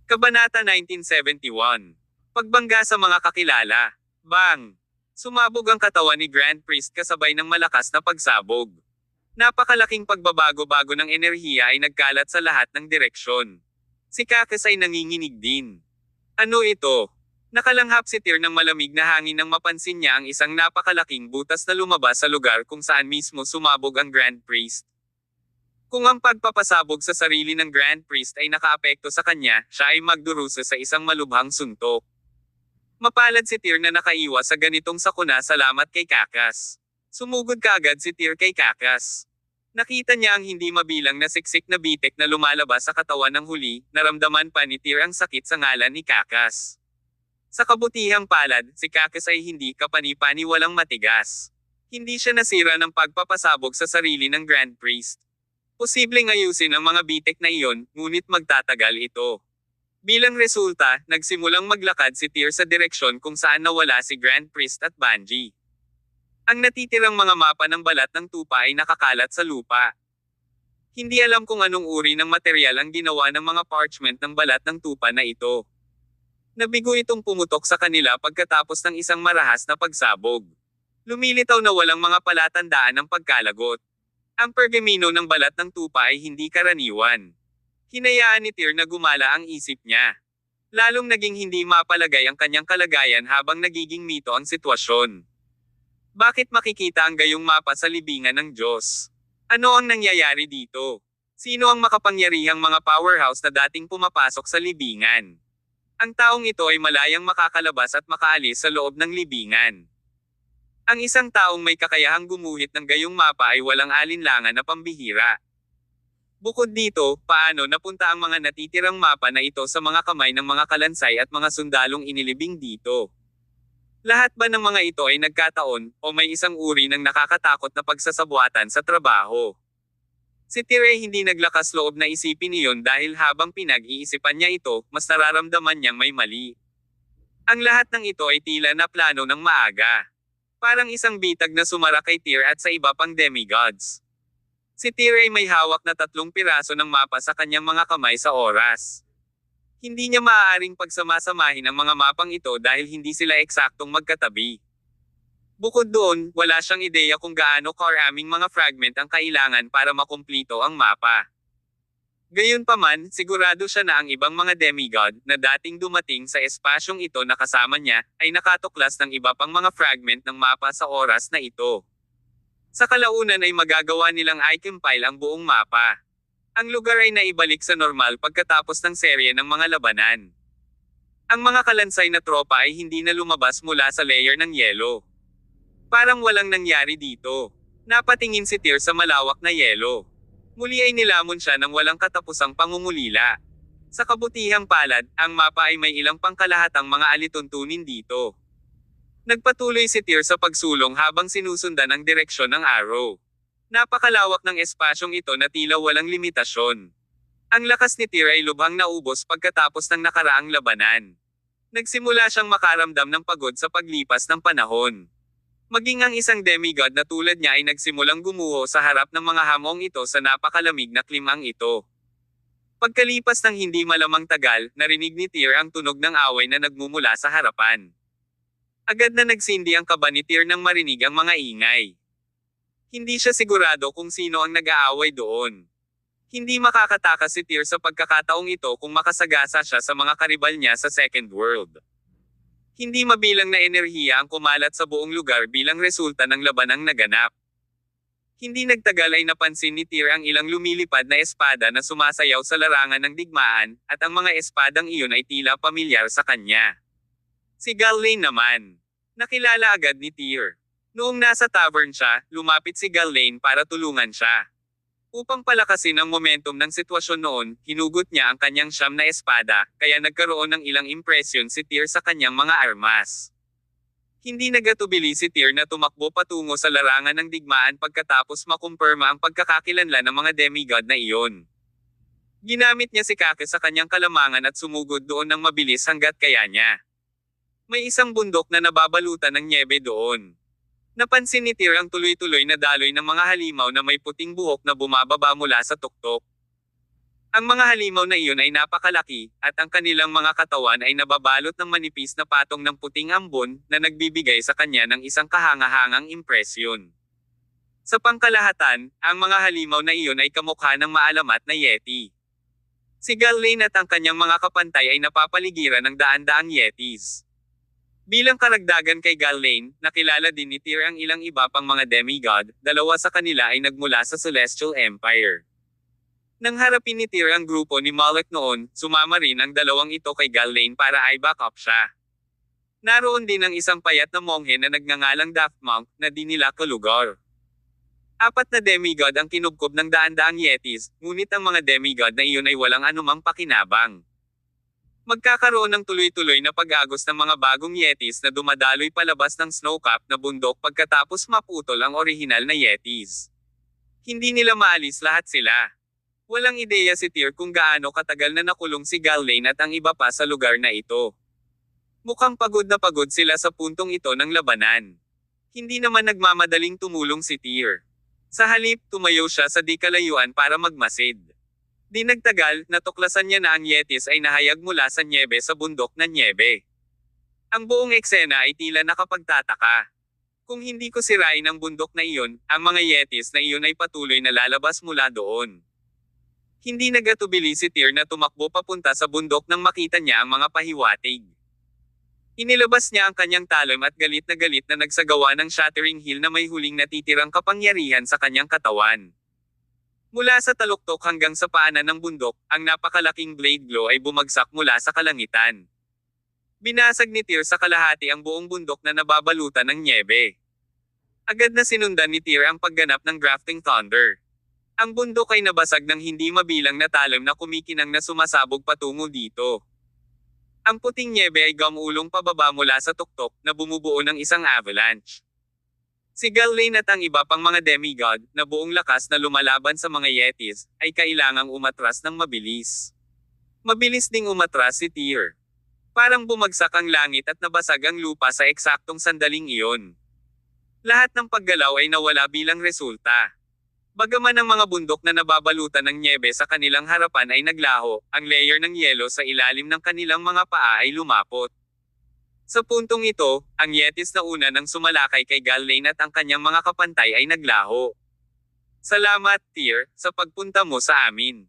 Kabanata 1971. Pagbangga sa mga kakilala. Bang! Sumabog ang katawan ni Grand Priest kasabay ng malakas na pagsabog. Napakalaking pagbabago-bago ng enerhiya ay nagkalat sa lahat ng direksyon. Si Cacus ay nanginginig din. Ano ito? Nakalanghap si Tyr ng malamig na hangin nang mapansin niya ang isang napakalaking butas na lumabas sa lugar kung saan mismo sumabog ang Grand Priest. Kung ang pagpapasabog sa sarili ng Grand Priest ay nakaapekto sa kanya, siya ay magdurusa sa isang malubhang suntok. Mapalad si Tyr na nakaiwas sa ganitong sakuna salamat kay Cacus. Sumugod kaagad si Tyr kay Cacus. Nakita niya ang hindi mabilang na siksik na bitek na lumalabas sa katawan ng huli, naramdaman pa ni Tyr ang sakit sa ngalan ni Cacus. Sa kabutihang palad, si Cacus ay hindi kapani-paniwalang matigas. Hindi siya nasira ng pagpapasabog sa sarili ng Grand Priest. Posibleng ayusin ang mga bitek na iyon, ngunit magtatagal ito. Bilang resulta, nagsimulang maglakad si Tyr sa direksyon kung saan nawala si Grand Priest at Bungie. Ang natitirang mga mapa ng balat ng tupa ay nakakalat sa lupa. Hindi alam kung anong uri ng material ang ginawa ng mga parchment ng balat ng tupa na ito. Nabigo itong pumutok sa kanila pagkatapos ng isang marahas na pagsabog. Lumilitaw na walang mga palatandaan ng pagkalagot. Ang pergamino ng balat ng tupa ay hindi karaniwan. Hinayaan ni Tyr na gumala ang isip niya. Lalong naging hindi mapalagay ang kanyang kalagayan habang nagiging mito ang sitwasyon. Bakit makikita ang gayong mapa sa libingan ng Diyos? Ano ang nangyayari dito? Sino ang makapangyarihang mga powerhouse na dating pumapasok sa libingan? Ang taong ito ay malayang makakalabas at makaalis sa loob ng libingan. Ang isang taong may kakayahang gumuhit ng gayong mapa ay walang alinlangan na pambihira. Bukod dito, paano napunta ang mga natitirang mapa na ito sa mga kamay ng mga kalansay at mga sundalong inilibing dito? Lahat ba ng mga ito ay nagkataon, o may isang uri ng nakakatakot na pagsasabwatan sa trabaho? Si Tyr ay hindi naglakas loob na isipin iyon dahil habang pinag-iisipan niya ito, mas nararamdaman niyang may mali. Ang lahat ng ito ay tila na plano ng maaga. Parang isang bitag na sumara kay Tyr at sa iba pang demigods. Si Tyr ay may hawak na 3 piraso ng mapa sa kanyang mga kamay sa oras. Hindi niya maaaring pagsamasamahin ang mga mapang ito dahil hindi sila eksaktong magkatabi. Bukod doon, wala siyang ideya kung gaano karaming mga fragment ang kailangan para makumplito ang mapa. Gayunpaman, sigurado siya na ang ibang mga demigod na dating dumating sa espasyong ito na kasama niya, ay nakatuklas ng iba pang mga fragment ng mapa sa oras na ito. Sa kalaunan ay magagawa nilang i-compile ang buong mapa. Ang lugar ay naibalik sa normal pagkatapos ng serye ng mga labanan. Ang mga kalansay na tropa ay hindi na lumabas mula sa layer ng yelo. Parang walang nangyari dito. Napatingin si Tyr sa malawak na yelo. Muli ay nilamon siya ng walang katapusang pangungulila. Sa kabutihang palad, ang mapa ay may ilang pangkalahatang mga alituntunin dito. Nagpatuloy si Tyr sa pagsulong habang sinusundan ang direksyon ng arrow. Napakalawak ng espasyong ito na tila walang limitasyon. Ang lakas ni Tyr ay lubhang naubos pagkatapos ng nakaraang labanan. Nagsimula siyang makaramdam ng pagod sa paglipas ng panahon. Maging ang isang demigod na tulad niya ay nagsimulang gumuho sa harap ng mga hamong ito sa napakalamig na klimang ito. Pagkalipas ng hindi malamang tagal, narinig ni Tyr ang tunog ng away na nagmumula sa harapan. Agad na nagsindi ang kaba ni Tyr nang marinig ang mga ingay. Hindi siya sigurado kung sino ang nag-aaway doon. Hindi makakatakas si Tyr sa pagkakataong ito kung makasagasa siya sa mga karibal niya sa Second World. Hindi mabilang na enerhiya ang kumalat sa buong lugar bilang resulta ng labanang naganap. Hindi nagtagal ay napansin ni Tyr ang ilang lumilipad na espada na sumasayaw sa larangan ng digmaan, at ang mga espadang iyon ay tila pamilyar sa kanya. Si Gallane naman. Nakilala agad ni Tyr. Noong nasa tavern siya, lumapit si Gallane para tulungan siya. Upang palakasin ang momentum ng sitwasyon noon, hinugot niya ang kanyang siyam na espada, kaya nagkaroon ng ilang impresyon si Tyr sa kanyang mga armas. Hindi nagatubili si Tyr na tumakbo patungo sa larangan ng digmaan pagkatapos makumpirma ang pagkakakilanlan ng mga demigod na iyon. Ginamit niya si Cacus sa kanyang kalamangan at sumugod doon ng mabilis hanggat kaya niya. May isang bundok na nababalutan ng nyebe doon. Napansin ni Tyr ang tuloy-tuloy na daloy ng mga halimaw na may puting buhok na bumababa mula sa tuktok. Ang mga halimaw na iyon ay napakalaki, at ang kanilang mga katawan ay nababalot ng manipis na patong ng puting ambon, na nagbibigay sa kanya ng isang kahangahangang impresyon. Sa pangkalahatan, ang mga halimaw na iyon ay kamukha ng maalamat na yeti. Si Galen at ang kanyang mga kapantay ay napapaligiran ng daan-daang yetis. Bilang karagdagan kay Galen, nakilala din ni Tyr ang ilang iba pang mga demigod, dalawa sa kanila ay nagmula sa Celestial Empire. Nang harapin ni Tyr ang grupo ni Moloch noon, sumama rin ang dalawang ito kay Galen para ay back up siya. Naroon din ang isang payat na monghe na nagngangalang Daft Monk, na di nila kalugar. 4 na demigod ang kinubkob ng daan-daang yetis, ngunit ang mga demigod na iyon ay walang anumang pakinabang. Magkakaroon ng tuloy-tuloy na pag-agos ng mga bagong yetis na dumadaloy palabas ng snow-capped na bundok pagkatapos maputol ang orihinal na yetis. Hindi nila maalis lahat sila. Walang ideya si Tyr kung gaano katagal na nakulong si Galen at ang iba pa sa lugar na ito. Mukhang pagod na pagod sila sa puntong ito ng labanan. Hindi naman nagmamadaling tumulong si Tyr. Sa halip, tumayo siya sa di kalayuan para magmasid. Di nagtagal, natuklasan niya na ang yetis ay nahayag mula sa nyebe sa bundok na nyebe. Ang buong eksena ay tila nakapagtataka. Kung hindi ko sirain ang bundok na iyon, ang mga yetis na iyon ay patuloy na lalabas mula doon. Hindi nagatubili si Tyr na tumakbo papunta sa bundok nang makita niya ang mga pahiwatig. Inilabas niya ang kanyang talon at galit na nagsagawa ng shattering heel na may huling natitirang kapangyarihan sa kanyang katawan. Mula sa taluktok hanggang sa paanan ng bundok, ang napakalaking blade glow ay bumagsak mula sa kalangitan. Binasag ni Tyr sa kalahati ang buong bundok na nababalutan ng nyebe. Agad na sinundan ni Tyr ang pagganap ng Grafting Thunder. Ang bundok ay nabasag ng hindi mabilang na talon na kumikinang na sumasabog patungo dito. Ang puting nyebe ay gumulong pababa mula sa tuktok na bumubuo ng isang avalanche. Si Galen at ang iba pang mga demigod, na buong lakas na lumalaban sa mga yetis, ay kailangang umatras ng mabilis. Mabilis ding umatras si Tyr. Parang bumagsak ang langit at nabasag ang lupa sa eksaktong sandaling iyon. Lahat ng paggalaw ay nawala bilang resulta. Bagaman ang mga bundok na nababalutan ng nyebe sa kanilang harapan ay naglaho, ang layer ng yelo sa ilalim ng kanilang mga paa ay lumapot. Sa puntong ito, ang yetis na una nang sumalakay kay Galen at ang kanyang mga kapantay ay naglaho. Salamat, Tyr, sa pagpunta mo sa amin.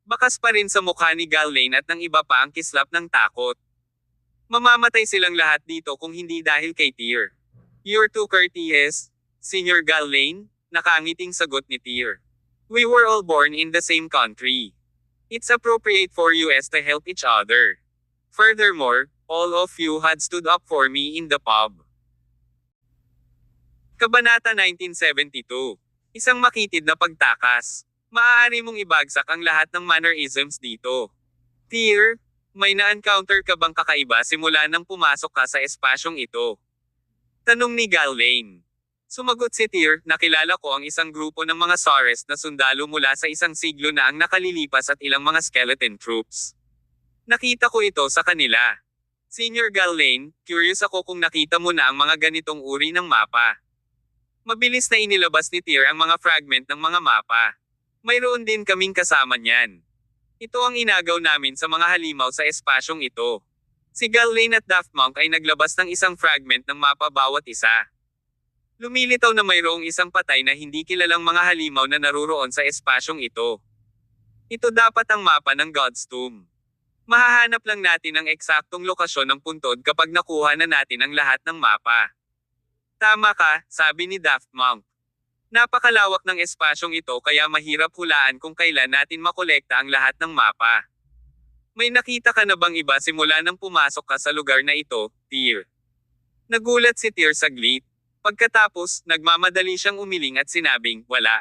Bakas pa rin sa mukha ni Galen at ng iba pa ang kislap ng takot. Mamamatay silang lahat dito kung hindi dahil kay Tyr. You're too courteous, Senior Galen. Nakangiting sagot ni Tyr. We were all born in the same country. It's appropriate for us to help each other. Furthermore, all of you had stood up for me in the pub. Kabanata 1972. Isang makitid na pagtakas. Maaari mong ibagsak ang lahat ng mannerisms dito. Tyr, may na-encounter ka bang kakaiba simula nang pumasok ka sa espasyong ito? Tanong ni Galen. Sumagot si Tyr, nakilala ko ang isang grupo ng mga Sarest na sundalo mula sa isang siglo na ang nakalilipas at ilang mga skeleton troops. Nakita ko ito sa kanila. Senior Galen, curious ako kung nakita mo na ang mga ganitong uri ng mapa. Mabilis na inilabas ni Tyr ang mga fragment ng mga mapa. Mayroon din kaming kasama niyan. Ito ang inagaw namin sa mga halimaw sa espasyong ito. Si Galen at Daft Monk ay naglabas ng isang fragment ng mapa bawat isa. Lumilitaw na mayroong isang patay na hindi kilalang mga halimaw na naruroon sa espasyong ito. Ito dapat ang mapa ng God's Tomb. Mahahanap lang natin ang eksaktong lokasyon ng puntod kapag nakuha na natin ang lahat ng mapa. Tama ka, sabi ni Daft Monk. Napakalawak ng espasyong ito kaya mahirap hulaan kung kailan natin makolekta ang lahat ng mapa. May nakita ka na bang iba simula nang pumasok ka sa lugar na ito, Tyr? Nagulat si Tyr saglit. Pagkatapos, nagmamadali siyang umiling at sinabing, wala.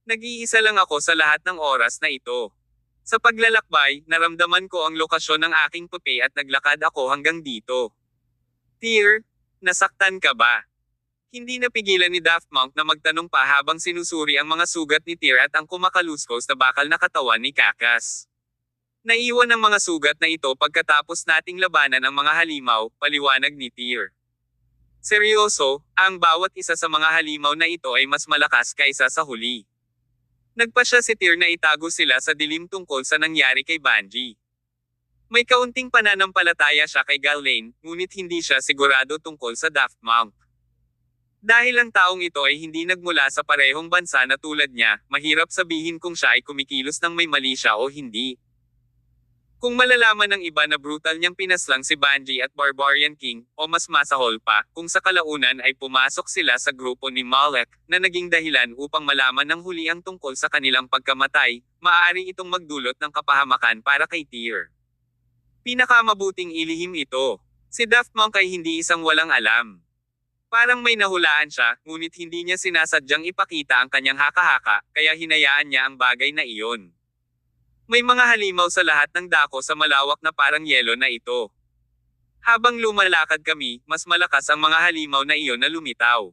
Nag-iisa lang ako sa lahat ng oras na ito. Sa paglalakbay, naramdaman ko ang lokasyon ng aking pupe at naglakad ako hanggang dito. Tyr, nasaktan ka ba? Hindi napigilan ni Daft Monk na magtanong pa habang sinusuri ang mga sugat ni Tyr at ang kumakaluskos na bakal na katawan ni Kakas. Naiwan ang mga sugat na ito pagkatapos nating labanan ang mga halimaw, paliwanag ni Tyr. Seryoso, ang bawat isa sa mga halimaw na ito ay mas malakas kaysa sa huli. Nagpasya si Tyr na itago sila sa dilim tungkol sa nangyari kay Bungie. May kaunting pananampalataya siya kay Ghislaine, ngunit hindi siya sigurado tungkol sa Daft Monk. Dahil ang taong ito ay hindi nagmula sa parehong bansa na tulad niya, mahirap sabihin kung siya ay kumikilos ng may mali siya o hindi. Kung malalaman ng iba na brutal niyang pinaslang si Bungie at Barbarian King, o mas masahol pa, kung sa kalaunan ay pumasok sila sa grupo ni Malek, na naging dahilan upang malaman ng huli ang tungkol sa kanilang pagkamatay, maaari itong magdulot ng kapahamakan para kay Tyr. Pinakamabuting ilihim ito. Si Daft Monk ay hindi isang walang alam. Parang may nahulaan siya, ngunit hindi niya sinasadyang ipakita ang kanyang haka-haka, kaya hinayaan niya ang bagay na iyon. May mga halimaw sa lahat ng dako sa malawak na parang yelo na ito. Habang lumalakad kami, mas malakas ang mga halimaw na iyon na lumitaw.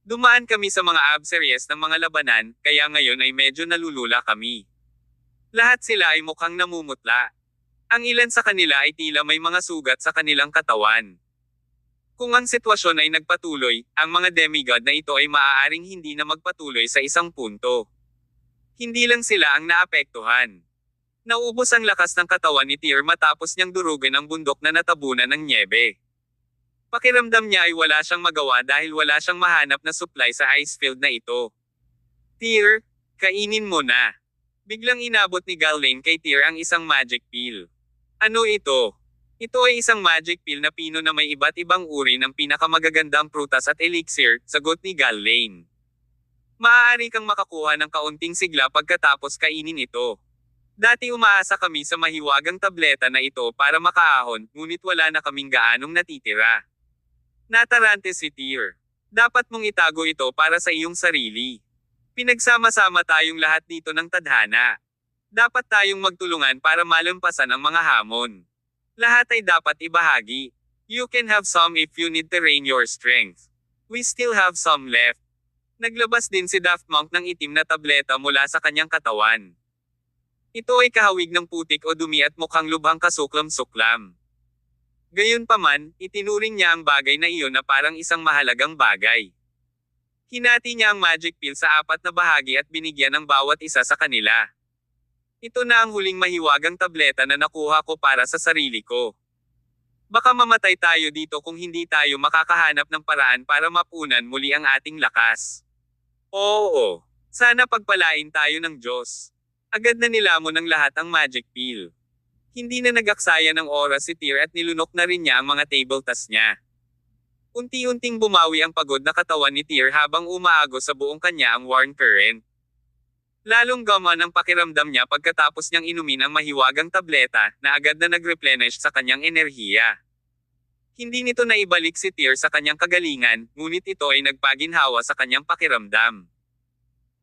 Dumaan kami sa mga abseries ng mga labanan, kaya ngayon ay medyo nalulula kami. Lahat sila ay mukhang namumutla. Ang ilan sa kanila ay tila may mga sugat sa kanilang katawan. Kung ang sitwasyon ay nagpatuloy, ang mga demigod na ito ay maaaring hindi na magpatuloy sa isang punto. Hindi lang sila ang naapektuhan. Naubos ang lakas ng katawan ni Tyr matapos niyang durugin ang bundok na natabunan ng nyebe. Pakiramdam niya ay wala siyang magawa dahil wala siyang mahanap na supply sa ice field na ito. Tyr, kainin mo na. Biglang inabot ni Ghislaine kay Tyr ang isang magic pill. Ano ito? Ito ay isang magic pill na pino na may iba't ibang uri ng pinakamagagandang prutas at elixir, sagot ni Ghislaine. Maaari kang makakuha ng kaunting sigla pagkatapos kainin ito. Dati umaasa kami sa mahiwagang tableta na ito para makaahon, ngunit wala na kaming gaanong natitira. Natarante si Tyr. Dapat mong itago ito para sa iyong sarili. Pinagsama-sama tayong lahat dito ng tadhana. Dapat tayong magtulungan para malampasan ang mga hamon. Lahat ay dapat ibahagi. You can have some if you need to drain your strength. We still have some left. Naglabas din si Daft Monk ng itim na tableta mula sa kanyang katawan. Ito ay kahawig ng putik o dumi at mukhang lubhang kasuklam-suklam. Gayunpaman, itinuring niya ang bagay na iyon na parang isang mahalagang bagay. Hinati niya ang magic pill sa 4 na bahagi at binigyan ng bawat isa sa kanila. Ito na ang huling mahiwagang tableta na nakuha ko para sa sarili ko. Baka mamatay tayo dito kung hindi tayo makakahanap ng paraan para mapunan muli ang ating lakas. Oo. Sana pagpalain tayo ng Diyos. Agad na nilamon ng lahat ang magic pill. Hindi na nagaksaya ng oras si Tyr at nilunok na rin niya ang mga table tas niya. Unti-unting bumawi ang pagod na katawan ni Tyr habang umaagos sa buong kanya ang warm current. Lalong gamaan ang pakiramdam niya pagkatapos niyang inumin ang mahiwagang tableta na agad na nag-replenish sa kanyang enerhiya. Hindi nito naibalik si Tyr sa kanyang kagalingan, ngunit ito ay nagpaginhawa sa kanyang pakiramdam.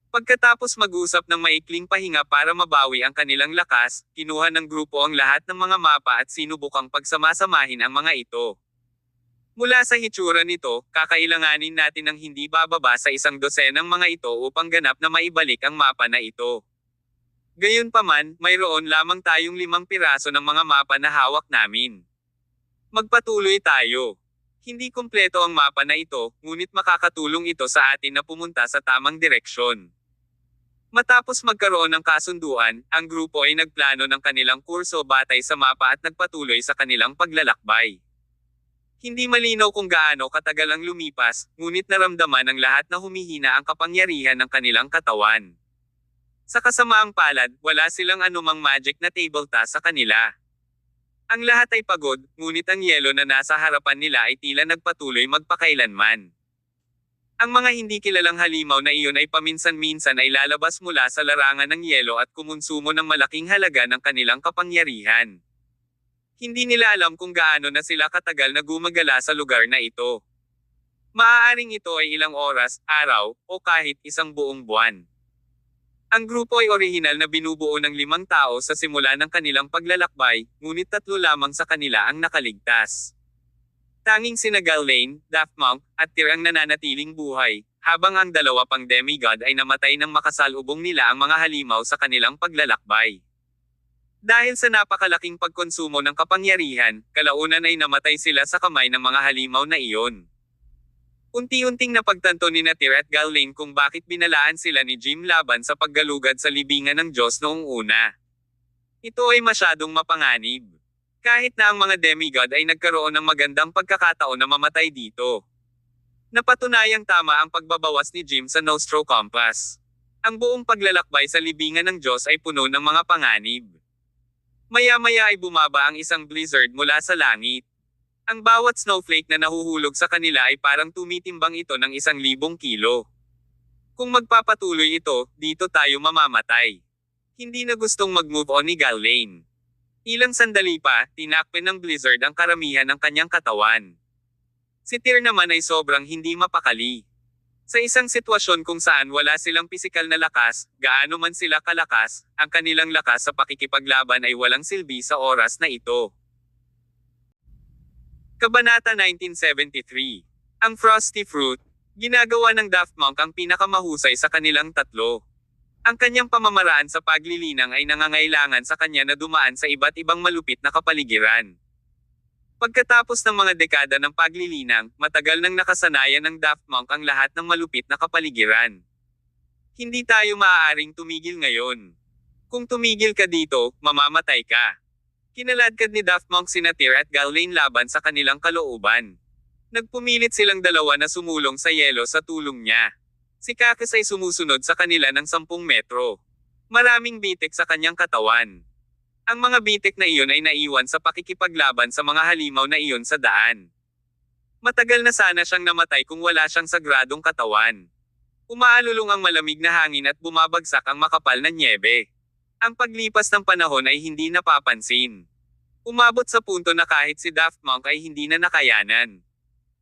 Pagkatapos mag-usap ng maikling pahinga para mabawi ang kanilang lakas, kinuha ng grupo ang lahat ng mga mapa at sinubukang pagsamasamahin ang mga ito. Mula sa hitsura nito, kakailanganin natin ng hindi bababa sa 100 mga ito upang ganap na maibalik ang mapa na ito. Gayunpaman, mayroon lamang tayong 5 piraso ng mga mapa na hawak namin. Magpatuloy tayo. Hindi kumpleto ang mapa na ito, ngunit makakatulong ito sa atin na pumunta sa tamang direksyon. Matapos magkaroon ng kasunduan, ang grupo ay nagplano ng kanilang kurso batay sa mapa at nagpatuloy sa kanilang paglalakbay. Hindi malinaw kung gaano katagal ang lumipas, ngunit naramdaman ng lahat na humihina ang kapangyarihan ng kanilang katawan. Sa kasamaang palad, wala silang anumang magic na table task sa kanila. Ang lahat ay pagod, ngunit ang yelo na nasa harapan nila ay tila nagpatuloy magpakailanman. Ang mga hindi kilalang halimaw na iyon ay paminsan-minsan ay lalabas mula sa larangan ng yelo at kumonsumo ng malaking halaga ng kanilang kapangyarihan. Hindi nila alam kung gaano na sila katagal na gumagala sa lugar na ito. Maaaring ito ay ilang oras, araw, o kahit isang buong buwan. Ang grupo ay orihinal na binubuo ng 5 tao sa simula ng kanilang paglalakbay, ngunit 3 lamang sa kanila ang nakaligtas. Tanging sina Ghislaine, Daft Monk, at Tyr ang nananatiling buhay, habang ang 2 pang demigod ay namatay nang makasalubong nila ang mga halimaw sa kanilang paglalakbay. Dahil sa napakalaking pagkonsumo ng kapangyarihan, kalaunan ay namatay sila sa kamay ng mga halimaw na iyon. Unti-unting napagtanto ni Tyr at Ghislaine kung bakit binalaan sila ni Jim laban sa paggalugad sa libingan ng Diyos noong una. Ito ay masyadong mapanganib. Kahit na ang mga demigod ay nagkaroon ng magandang pagkakataon na mamatay dito. Napatunayang tama ang pagbabawas ni Jim sa Nostro Compass. Ang buong paglalakbay sa libingan ng Diyos ay puno ng mga panganib. Maya-maya ay bumaba ang isang blizzard mula sa langit. Ang bawat snowflake na nahuhulog sa kanila ay parang tumitimbang ito ng 1,000 kilo. Kung magpapatuloy ito, dito tayo mamamatay. Hindi na gustong mag-move on ni Ghislaine. Ilang sandali pa, tinakpan ng blizzard ang karamihan ng kanyang katawan. Si Tyr naman ay sobrang hindi mapakali. Sa isang sitwasyon kung saan wala silang pisikal na lakas, gaano man sila kalakas, ang kanilang lakas sa pakikipaglaban ay walang silbi sa oras na ito. Kabanata 1973. Ang Frosty Fruit. Ginagawa ng Daft Monk ang pinakamahusay sa kanilang tatlo. Ang kanyang pamamaraan sa paglilinang ay nangangailangan sa kanya na dumaan sa iba't ibang malupit na kapaligiran. Pagkatapos ng mga dekada ng paglilinang, matagal nang nakasanayan ng Daft Monk ang lahat ng malupit na kapaligiran. Hindi tayo maaaring tumigil ngayon. Kung tumigil ka dito, mamamatay ka. Kinaladkad ni Daft Monk sina Tyr at Ghislaine laban sa kanilang kalooban. Nagpumilit silang dalawa na sumulong sa yelo sa tulong niya. Si Cacus ay sumusunod sa kanila ng 10 metro. Maraming bitik sa kanyang katawan. Ang mga bitik na iyon ay naiwan sa pakikipaglaban sa mga halimaw na iyon sa daan. Matagal na sana siyang namatay kung wala siyang sagradong katawan. Umaalulong ang malamig na hangin at bumabagsak ang makapal na nyebe. Ang paglipas ng panahon ay hindi napapansin. Umabot sa punto na kahit si Daft Monk ay hindi na nakayanan.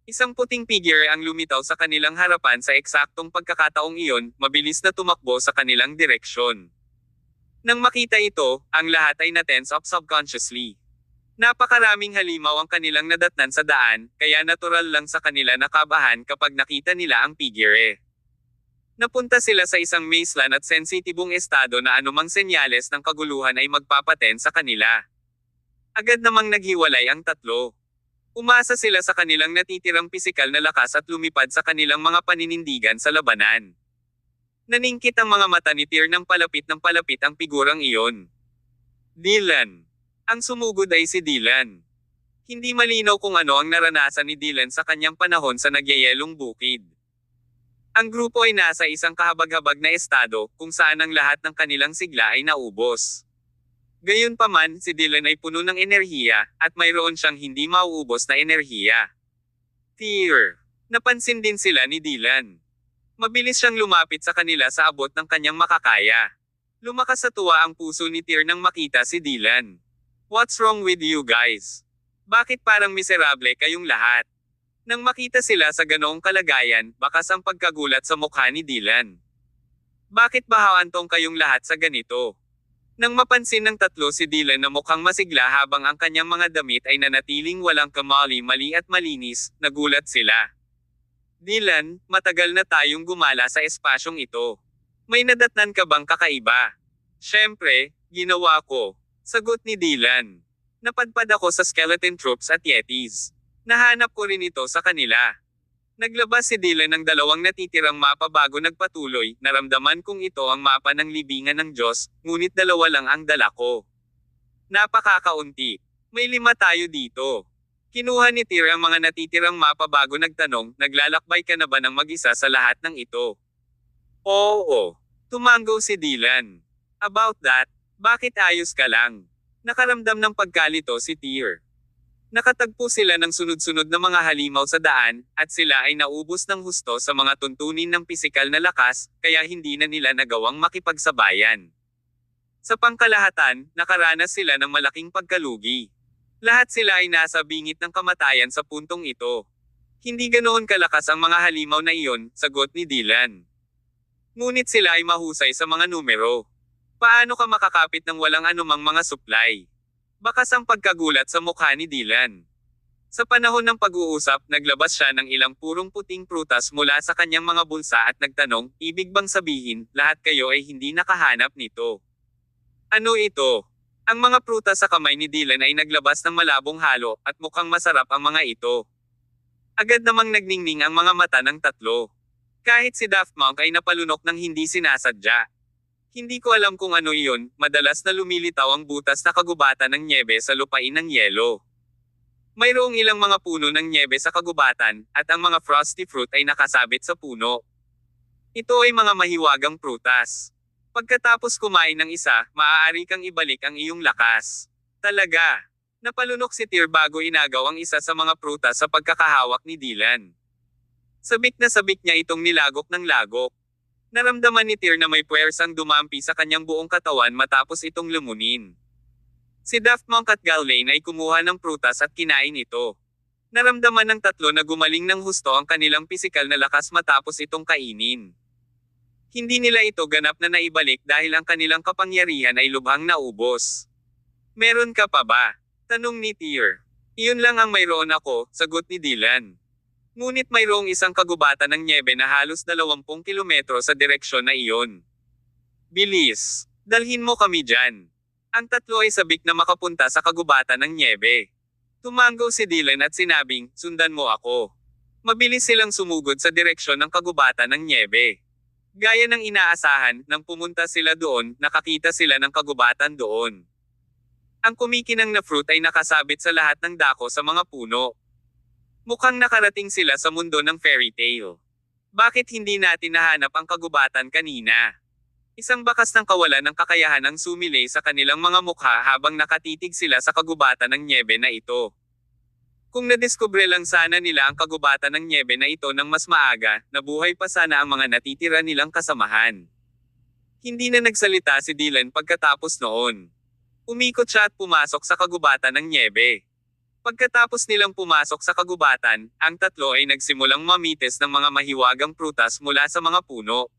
Isang puting figure ang lumitaw sa kanilang harapan sa eksaktong pagkakataong iyon, mabilis na tumakbo sa kanilang direksyon. Nang makita ito, ang lahat ay natense up subconsciously. Napakaraming halimaw ang kanilang nadatnan sa daan, kaya natural lang sa kanila na kabahan kapag nakita nila ang figure. Napunta sila sa isang mazeland at sensitibong estado na anumang senyales ng kaguluhan ay magpapaten sa kanila. Agad namang naghiwalay ang tatlo. Umasa sila sa kanilang natitirang pisikal na lakas at lumipad sa kanilang mga paninindigan sa labanan. Naningkit ang mga mata ni Tyr nang palapit ng palapit ang figurang iyon. Dylan. Ang sumugod ay si Dylan. Hindi malinaw kung ano ang naranasan ni Dylan sa kanyang panahon sa nagyayelong bukid. Ang grupo ay nasa isang kahabag-habag na estado, kung saan ang lahat ng kanilang sigla ay naubos. Gayunpaman, si Dylan ay puno ng enerhiya, at mayroon siyang hindi mauubos na enerhiya. Tyr. Napansin din sila ni Dylan. Mabilis siyang lumapit sa kanila sa abot ng kanyang makakaya. Lumakas sa tuwa ang puso ni Tyr nang makita si Dylan. What's wrong with you guys? Bakit parang miserable kayong lahat? Nang makita sila sa ganoong kalagayan, bakas ang pagkagulat sa mukha ni Dylan. Bakit bahawantong kayong lahat sa ganito? Nang mapansin ng tatlo si Dylan na mukhang masigla habang ang kanyang mga damit ay nanatiling walang kamali-mali at malinis, nagulat sila. Dylan, matagal na tayong gumala sa espasyong ito. May nadatnan ka bang kakaiba? Siyempre, ginawa ko. Sagot ni Dylan. Napadpad ako sa skeleton troops at yetis. Nahanap ko rin ito sa kanila. Naglabas si Dylan ng 2 natitirang mapa bago nagpatuloy, naramdaman kong ito ang mapa ng libingan ng Diyos, ngunit 2 lang ang dala ko. Napakakaunti. May 5 tayo dito. Kinuha ni Tyr ang mga natitirang mapa bago nagtanong, naglalakbay ka na ba ng mag-isa sa lahat ng ito? Oo. Tumango si Dylan. About that, bakit ayos ka lang? Nakaramdam ng pagkalito si Tyr. Nakatagpo sila ng sunod-sunod na mga halimaw sa daan, at sila ay naubos ng husto sa mga tuntunin ng pisikal na lakas, kaya hindi na nila nagawang makipagsabayan. Sa pangkalahatan, nakaranas sila ng malaking pagkalugi. Lahat sila ay nasa bingit ng kamatayan sa puntong ito. Hindi ganoon kalakas ang mga halimaw na iyon, sagot ni Dylan. Ngunit sila ay mahusay sa mga numero. Paano ka makakapit ng walang anumang mga supply? Bakas ang pagkagulat sa mukha ni Dylan. Sa panahon ng pag-uusap, naglabas siya ng ilang purong puting prutas mula sa kanyang mga bulsa at nagtanong, ibig bang sabihin, lahat kayo ay hindi nakahanap nito? Ano ito? Ang mga prutas sa kamay ni Dylan ay naglabas ng malabong halo, at mukhang masarap ang mga ito. Agad namang nagningning ang mga mata ng tatlo. Kahit si Daft Monk ay napalunok ng hindi sinasadya. Hindi ko alam kung ano iyon, madalas na lumilitaw ang butas na kagubatan ng nyebe sa lupain ng yelo. Mayroong ilang mga puno ng nyebe sa kagubatan, at ang mga frosty fruit ay nakasabit sa puno. Ito ay mga mahiwagang prutas. Pagkatapos kumain ng isa, maaari kang ibalik ang iyong lakas. Talaga. Napalunok si Tyr bago inagaw ang isa sa mga prutas sa pagkakahawak ni Dylan. Sabik na sabik niya itong nilagok ng lagok. Naramdaman ni Tyr na may puwersang dumampi sa kanyang buong katawan matapos itong lumunin. Si Daft Monk at Galaane ay kumuha ng prutas at kinain ito. Naramdaman ng tatlo na gumaling ng husto ang kanilang pisikal na lakas matapos itong kainin. Hindi nila ito ganap na naibalik dahil ang kanilang kapangyarihan ay lubhang naubos. Meron ka pa ba? Tanong ni Tyr. Iyon lang ang mayroon ako, sagot ni Dylan. Ngunit mayroong isang kagubatan ng nyebe na halos 20 kilometro sa direksyon na iyon. Bilis! Dalhin mo kami dyan. Ang tatlo ay sabik na makapunta sa kagubatan ng nyebe. Tumango si Dylan at sinabing, sundan mo ako. Mabilis silang sumugod sa direksyon ng kagubatan ng nyebe. Gaya ng inaasahan, nang pumunta sila doon, nakakita sila ng kagubatan doon. Ang kumikinang na fruit ay nakasabit sa lahat ng dako sa mga puno. Mukhang nakarating sila sa mundo ng fairy tale. Bakit hindi natin nahanap ang kagubatan kanina? Isang bakas ng kawalan ng kakayahan ang sumilay sa kanilang mga mukha habang nakatitig sila sa kagubatan ng nyebe na ito. Kung nadiskubre lang sana nila ang kagubatan ng nyebe na ito ng mas maaga, nabuhay pa sana ang mga natitira nilang kasamahan. Hindi na nagsalita si Dylan pagkatapos noon. Umikot siya at pumasok sa kagubatan ng nyebe. Pagkatapos nilang pumasok sa kagubatan, ang tatlo ay nagsimulang mamites ng mga mahiwagang prutas mula sa mga puno.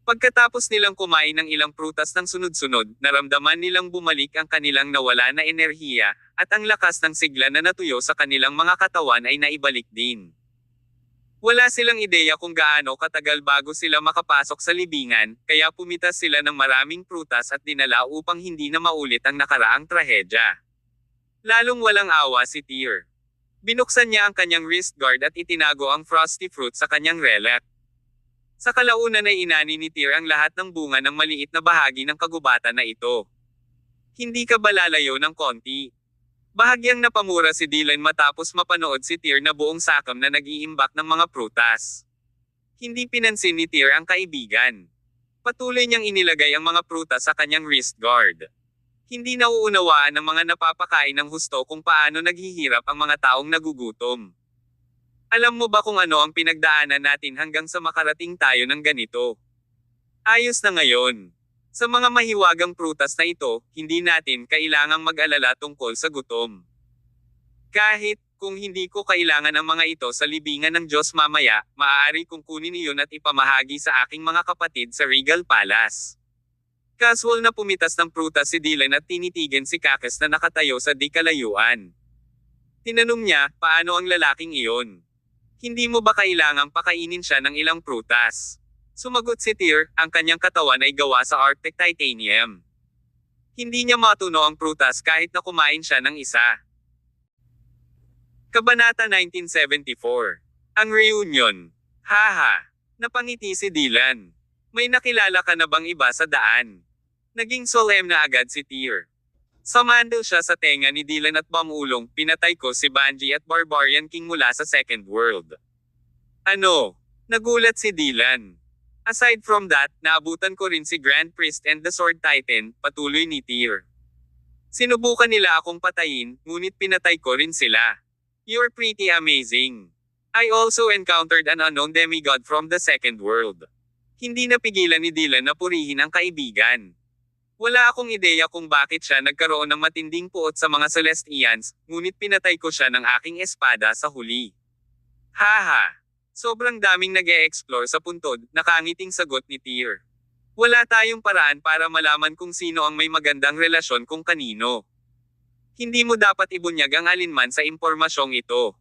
Pagkatapos nilang kumain ng ilang prutas ng sunod-sunod, naramdaman nilang bumalik ang kanilang nawala na enerhiya, at ang lakas ng sigla na natuyo sa kanilang mga katawan ay naibalik din. Wala silang ideya kung gaano katagal bago sila makapasok sa libingan, kaya pumitas sila ng maraming prutas at dinala upang hindi na maulit ang nakaraang trahedya. Lalong walang awa si Tyr. Binuksan niya ang kanyang wrist guard at itinago ang frosty fruit sa kanyang relic. Sa kalaunan ay inani ni Tyr ang lahat ng bunga ng maliit na bahagi ng kagubatan na ito. Hindi ka ba lalayo ng konti? Bahagyang napamura si Dylan matapos mapanood si Tyr na buong sakam na nag-iimbak ng mga prutas. Hindi pinansin ni Tyr ang kaibigan. Patuloy niyang inilagay ang mga prutas sa kanyang wrist guard. Hindi nauunawaan ng mga napapakain ng husto kung paano naghihirap ang mga taong nagugutom. Alam mo ba kung ano ang pinagdaanan natin hanggang sa makarating tayo ng ganito? Ayos na ngayon. Sa mga mahiwagang prutas na ito, hindi natin kailangang mag-alala tungkol sa gutom. Kahit, kung hindi ko kailangan ang mga ito sa libingan ng Diyos mamaya, maaari kong kunin iyon at ipamahagi sa aking mga kapatid sa Regal Palace. Casual na pumitas ng prutas si Dylan at tinitigan si Cacus na nakatayo sa di kalayuan. Tinanong niya, paano ang lalaking iyon? Hindi mo ba kailangang pakainin siya ng ilang prutas? Sumagot si Tyr, ang kanyang katawan ay gawa sa Arctic titanium. Hindi niya matuno ang prutas kahit na kumain siya ng isa. Kabanata 1974. Ang reunion. Haha. Napangiti si Dylan. May nakilala ka na bang iba sa daan? Naging solemn na agad si Tyr. Sumandal siya sa tenga ni Dylan at bamulong, pinatay ko si Bungie at Barbarian King mula sa Second World. Ano? Nagulat si Dylan. Aside from that, naabutan ko rin si Grand Priest and the Sword Titan, patuloy ni Tyr. Sinubukan nila akong patayin, ngunit pinatay ko rin sila. You're pretty amazing. I also encountered an unknown demigod from the Second World. Hindi napigilan ni Dylan na purihin ang kaibigan. Wala akong ideya kung bakit siya nagkaroon ng matinding puot sa mga Celestians, ngunit pinatay ko siya ng aking espada sa huli. Haha! Sobrang daming nag-e-explore sa puntod, nakangiting sagot ni Tyr. Wala tayong paraan para malaman kung sino ang may magandang relasyon kung kanino. Hindi mo dapat ibunyag ang alinman sa impormasyong ito.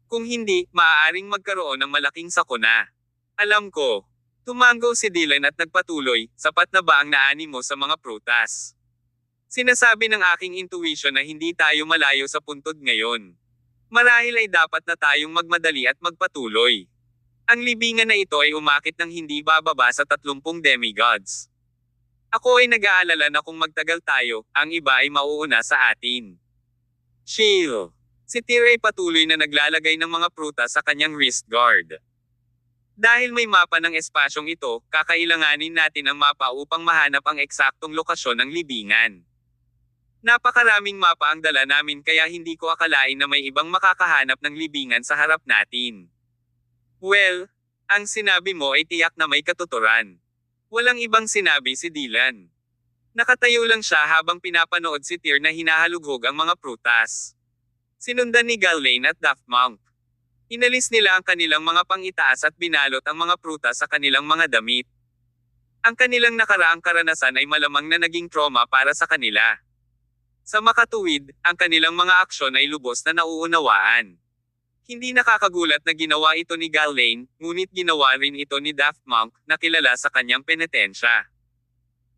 Kung hindi, maaaring magkaroon ng malaking sakuna. Alam ko. Tumango si Dylan at nagpatuloy, sapat na ba ang naani mo sa mga prutas? Sinasabi ng aking intuition na hindi tayo malayo sa puntod ngayon. Marahil ay dapat na tayong magmadali at magpatuloy. Ang libingan na ito ay umakit ng hindi bababa sa 30 demigods. Ako ay nag-aalala na kung magtagal tayo, ang iba ay mauuna sa atin. Chill. Si Tyr ay patuloy na naglalagay ng mga prutas sa kanyang wrist guard. Dahil may mapa ng espasyong ito, kakailanganin natin ang mapa upang mahanap ang eksaktong lokasyon ng libingan. Napakaraming mapa ang dala namin kaya hindi ko akalain na may ibang makakahanap ng libingan sa harap natin. Well, ang sinabi mo ay tiyak na may katuturan. Walang ibang sinabi si Dylan. Nakatayo lang siya habang pinapanood si Tyr na hinahalughog ang mga prutas. Sinundan ni Galain at Daft Monk. Inalis nila ang kanilang mga pangitaas at binalot ang mga prutas sa kanilang mga damit. Ang kanilang nakaraang karanasan ay malamang na naging trauma para sa kanila. Sa makatuwid, ang kanilang mga aksyon ay lubos na nauunawaan. Hindi nakakagulat na ginawa ito ni Galain, ngunit ginawa rin ito ni Daft Monk, na kilala sa kanyang penitensya.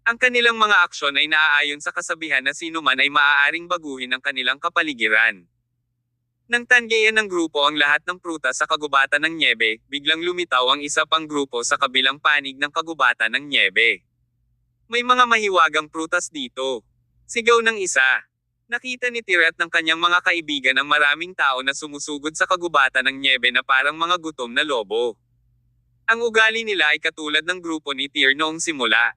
Ang kanilang mga aksyon ay naaayon sa kasabihan na sino man ay maaaring baguhin ang kanilang kapaligiran. Nang tanggayan ng grupo ang lahat ng prutas sa kagubatan ng nyebe, biglang lumitaw ang isa pang grupo sa kabilang panig ng kagubatan ng nyebe. May mga mahiwagang prutas dito. Sigaw ng isa. Nakita ni Tyr at ng kanyang mga kaibigan ang maraming tao na sumusugod sa kagubatan ng nyebe na parang mga gutom na lobo. Ang ugali nila ay katulad ng grupo ni Tyr noong simula.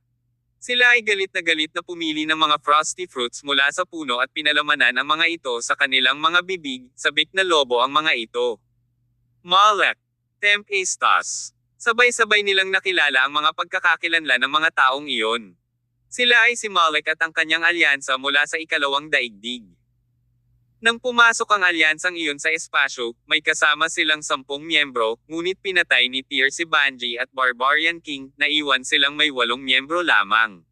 Sila ay galit na pumili ng mga frosty fruits mula sa puno at pinalamanan ang mga ito sa kanilang mga bibig, sabik na lobo ang mga ito. Malek. Tempestas. Sabay-sabay nilang nakilala ang mga pagkakakilanlan ng mga taong iyon. Sila ay si Malek at ang kanyang alyansa mula sa ikalawang daigdig. Nang pumasok ang alyansang iyon sa espasyo, may kasama silang 10 miyembro, ngunit pinatay ni Tyr si Bungie at Barbarian King, naiwan silang may 8 miyembro lamang.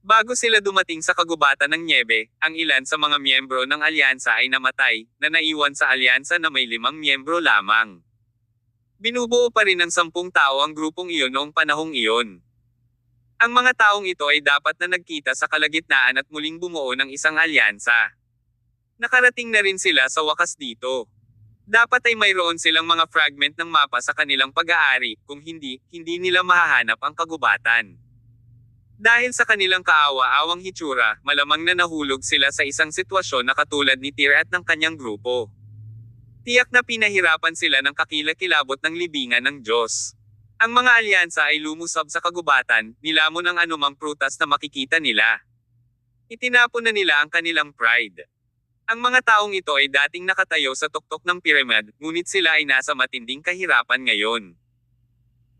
Bago sila dumating sa kagubatan ng nyebe, ang ilan sa mga miyembro ng alyansa ay namatay, na naiwan sa alyansa na may 5 miyembro lamang. Binubuo pa rin ng 10 tao ang grupong iyon noong panahong iyon. Ang mga taong ito ay dapat na nagkita sa kalagitnaan at muling bumuo ng isang alyansa. Nakarating na rin sila sa wakas dito. Dapat ay mayroon silang mga fragment ng mapa sa kanilang pag-aari, kung hindi, hindi nila mahahanap ang kagubatan. Dahil sa kanilang kaawa-awang hitsura, malamang na nahulog sila sa isang sitwasyon na katulad ni Tyr at ng kanyang grupo. Tiyak na pinahirapan sila ng kakilakilabot ng libingan ng Diyos. Ang mga alyansa ay lumusab sa kagubatan, nilamon ang anumang prutas na makikita nila. Itinapon na nila ang kanilang pride. Ang mga taong ito ay dating nakatayo sa tuktok ng pyramid, ngunit sila ay nasa matinding kahirapan ngayon.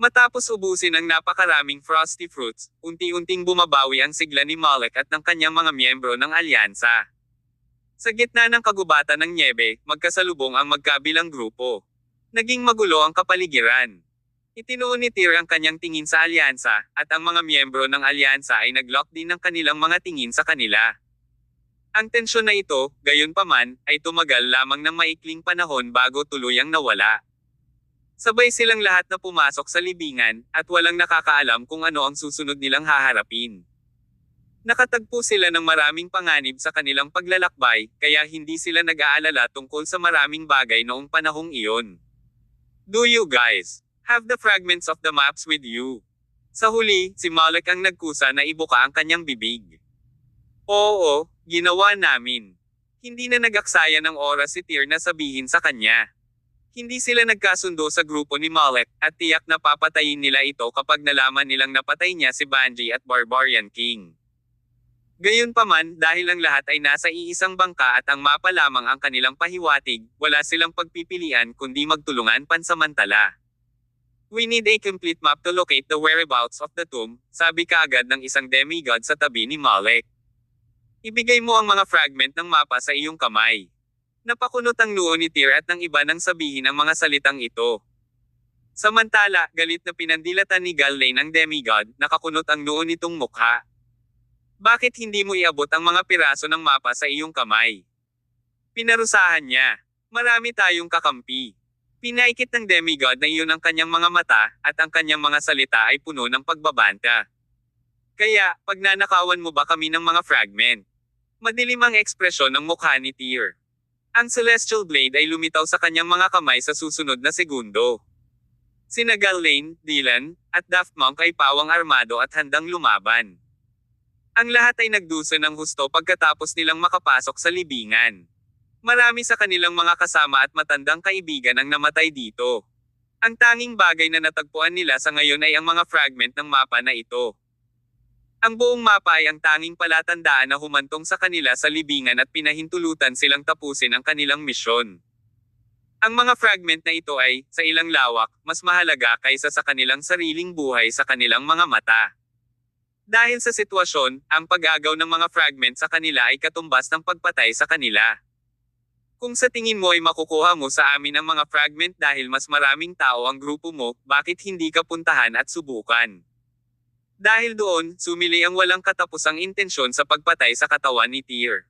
Matapos ubusin ang napakaraming frosty fruits, unti-unting bumabawi ang sigla ni Malek at ng kanyang mga miyembro ng alyansa. Sa gitna ng kagubatan ng nyebe, magkasalubong ang magkabilang grupo. Naging magulo ang kapaligiran. Itinuon ni Tyr ang kanyang tingin sa alyansa, at ang mga miyembro ng alyansa ay naglock din ng kanilang mga tingin sa kanila. Ang tensyon na ito, gayunpaman, ay tumagal lamang ng maikling panahon bago tuluyang nawala. Sabay silang lahat na pumasok sa libingan, at walang nakakaalam kung ano ang susunod nilang haharapin. Nakatagpo sila ng maraming panganib sa kanilang paglalakbay, kaya hindi sila nag-aalala tungkol sa maraming bagay noong panahong iyon. Do you guys have the fragments of the maps with you? Sa huli, si Malek ang nagkusa na ibuka ang kanyang bibig. Oo, ginawa namin. Hindi na nag-aksaya ng oras si Tyr na sabihin sa kanya. Hindi sila nagkasundo sa grupo ni Malek, at tiyak na papatayin nila ito kapag nalaman nilang napatay niya si Bungie at Barbarian King. Gayunpaman, dahil ang lahat ay nasa iisang bangka at ang mapa lamang ang kanilang pahiwatig, wala silang pagpipilian kundi magtulungan pansamantala. We need a complete map to locate the whereabouts of the tomb, sabi kaagad ng isang demigod sa tabi ni Malek. Ibigay mo ang mga fragment ng mapa sa iyong kamay. Napakunot ang noo ni Tyr at nang iba nang sabihin ang mga salitang ito. Samantala, galit na pinandilatan ni Galain ang demigod, nakakunot ang noo nitong mukha. Bakit hindi mo iabot ang mga piraso ng mapa sa iyong kamay? Pinarusahan niya. Marami tayong kakampi. Pinaikit ng demigod na iyon ang kanyang mga mata, at ang kanyang mga salita ay puno ng pagbabanta. Kaya, pagnanakawan mo ba kami ng mga fragment? Madilim ang ekspresyon ng mukha ni Tyr. Ang Celestial Blade ay lumitaw sa kanyang mga kamay sa susunod na segundo. Sina Ghislaine, Dylan, at Daft Monk ay pawang armado at handang lumaban. Ang lahat ay nagdusa ng husto pagkatapos nilang makapasok sa libingan. Marami sa kanilang mga kasama at matandang kaibigan ang namatay dito. Ang tanging bagay na natagpuan nila sa ngayon ay ang mga fragment ng mapa na ito. Ang buong mapa ay ang tanging palatandaan na humantong sa kanila sa libingan at pinahintulutan silang tapusin ang kanilang misyon. Ang mga fragment na ito ay, sa ilang lawak, mas mahalaga kaysa sa kanilang sariling buhay sa kanilang mga mata. Dahil sa sitwasyon, ang pag-agaw ng mga fragment sa kanila ay katumbas ng pagpatay sa kanila. Kung sa tingin mo ay makukuha mo sa amin ang mga fragment dahil mas maraming tao ang grupo mo, bakit hindi ka puntahan at subukan? Dahil doon, sumili ang walang katapusang intensyon sa pagpatay sa katawan ni Tyr.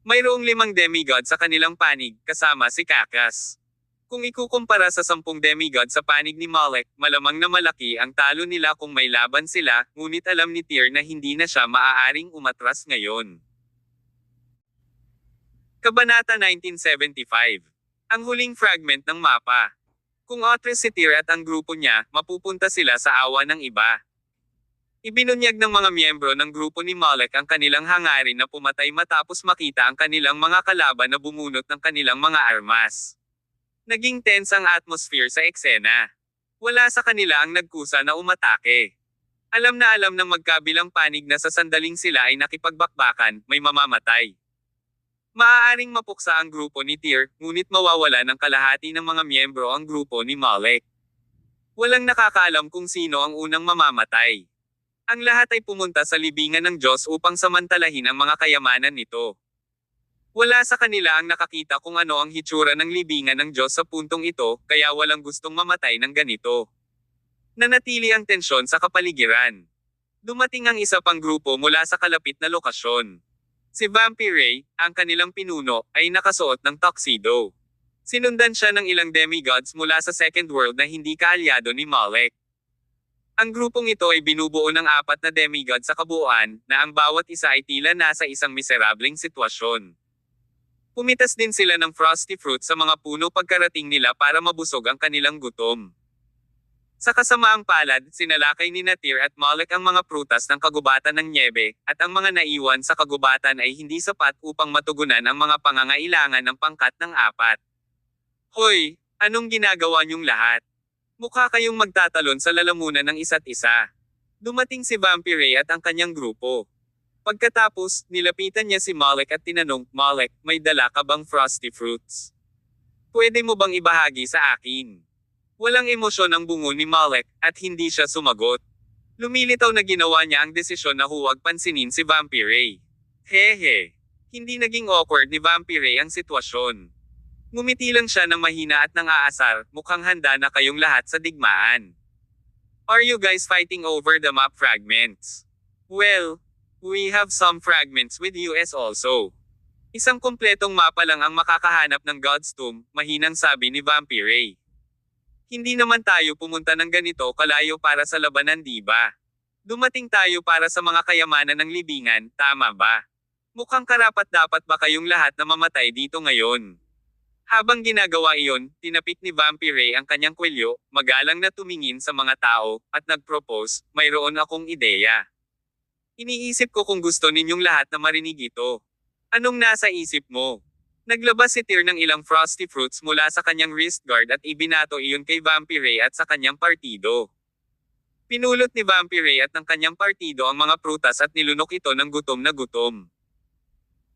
Mayroong 5 demigod sa kanilang panig, kasama si Kakas. Kung ikukumpara sa 10 demigod sa panig ni Molech, malamang na malaki ang talo nila kung may laban sila, ngunit alam ni Tyr na hindi na siya maaaring umatras ngayon. Kabanata 1975. Ang huling fragment ng mapa. Kung atras si Tyr at ang grupo niya, mapupunta sila sa awa ng iba. Ibinunyag ng mga miyembro ng grupo ni Molech ang kanilang hangarin na pumatay matapos makita ang kanilang mga kalaban na bumunot ng kanilang mga armas. Naging tense ang atmosphere sa eksena. Wala sa kanila ang nagkusa na umatake. Alam ng magkabilang panig na sa sandaling sila ay nakipagbakbakan, may mamamatay. Maaaring mapuksa ang grupo ni Tyr, ngunit mawawala ng kalahati ng mga miyembro ang grupo ni Molech. Walang nakakaalam kung sino ang unang mamamatay. Ang lahat ay pumunta sa libingan ng Diyos upang samantalahin ang mga kayamanan nito. Wala sa kanila ang nakakita kung ano ang hitsura ng libingan ng Diyos sa puntong ito, kaya walang gustong mamatay ng ganito. Nanatili ang tensyon sa kapaligiran. Dumating ang isa pang grupo mula sa kalapit na lokasyon. Si Vampire, ang kanilang pinuno, ay nakasuot ng tuxedo. Sinundan siya ng ilang demigods mula sa Second World na hindi kaalyado ni Molech. Ang grupong ito ay binubuo ng 4 na demigod sa kabuuan, na ang bawat isa ay tila nasa isang miserableng sitwasyon. Pumitas din sila ng frosty fruit sa mga puno pagkarating nila para mabusog ang kanilang gutom. Sa kasamaang palad, sinalakay ni Tyr at Molech ang mga prutas ng kagubatan ng nyebe, at ang mga naiwan sa kagubatan ay hindi sapat upang matugunan ang mga pangangailangan ng pangkat ng 4. Hoy, anong ginagawa niyong lahat? Mukha kayong magtatalon sa lalamunan ng isa't isa. Dumating si Vampire at ang kanyang grupo. Pagkatapos, nilapitan niya si Molech at tinanong, Molech, may dala ka bang frosty fruits? Pwede mo bang ibahagi sa akin? Walang emosyon ang bungo ni Molech, at hindi siya sumagot. Lumilitaw na ginawa niya ang desisyon na huwag pansinin si Vampire. Hehe. Hindi naging awkward ni Vampire ang sitwasyon. Ngumiti lang siya ng mahina at nang aasar, mukhang handa na kayong lahat sa digmaan. Are you guys fighting over the map fragments? Well, we have some fragments with us also. Isang kumpletong mapa lang ang makakahanap ng God's Tomb, mahinang sabi ni Vampire. Hindi naman tayo pumunta ng ganito kalayo para sa labanan, di ba? Dumating tayo para sa mga kayamanan ng libingan, tama ba? Mukhang karapat-dapat ba kayong lahat na mamatay dito ngayon? Habang ginagawa iyon, tinapik ni Vampire ang kanyang kwelyo, magalang na tumingin sa mga tao, at nag-propose, mayroon akong ideya. Iniisip ko kung gusto ninyong lahat na marinig ito. Anong nasa isip mo? Naglabas si Tyr ng ilang frosty fruits mula sa kanyang wrist guard at ibinato iyon kay Vampire at sa kanyang partido. Pinulot ni Vampire at ng kanyang partido ang mga prutas at nilunok ito ng gutom na gutom.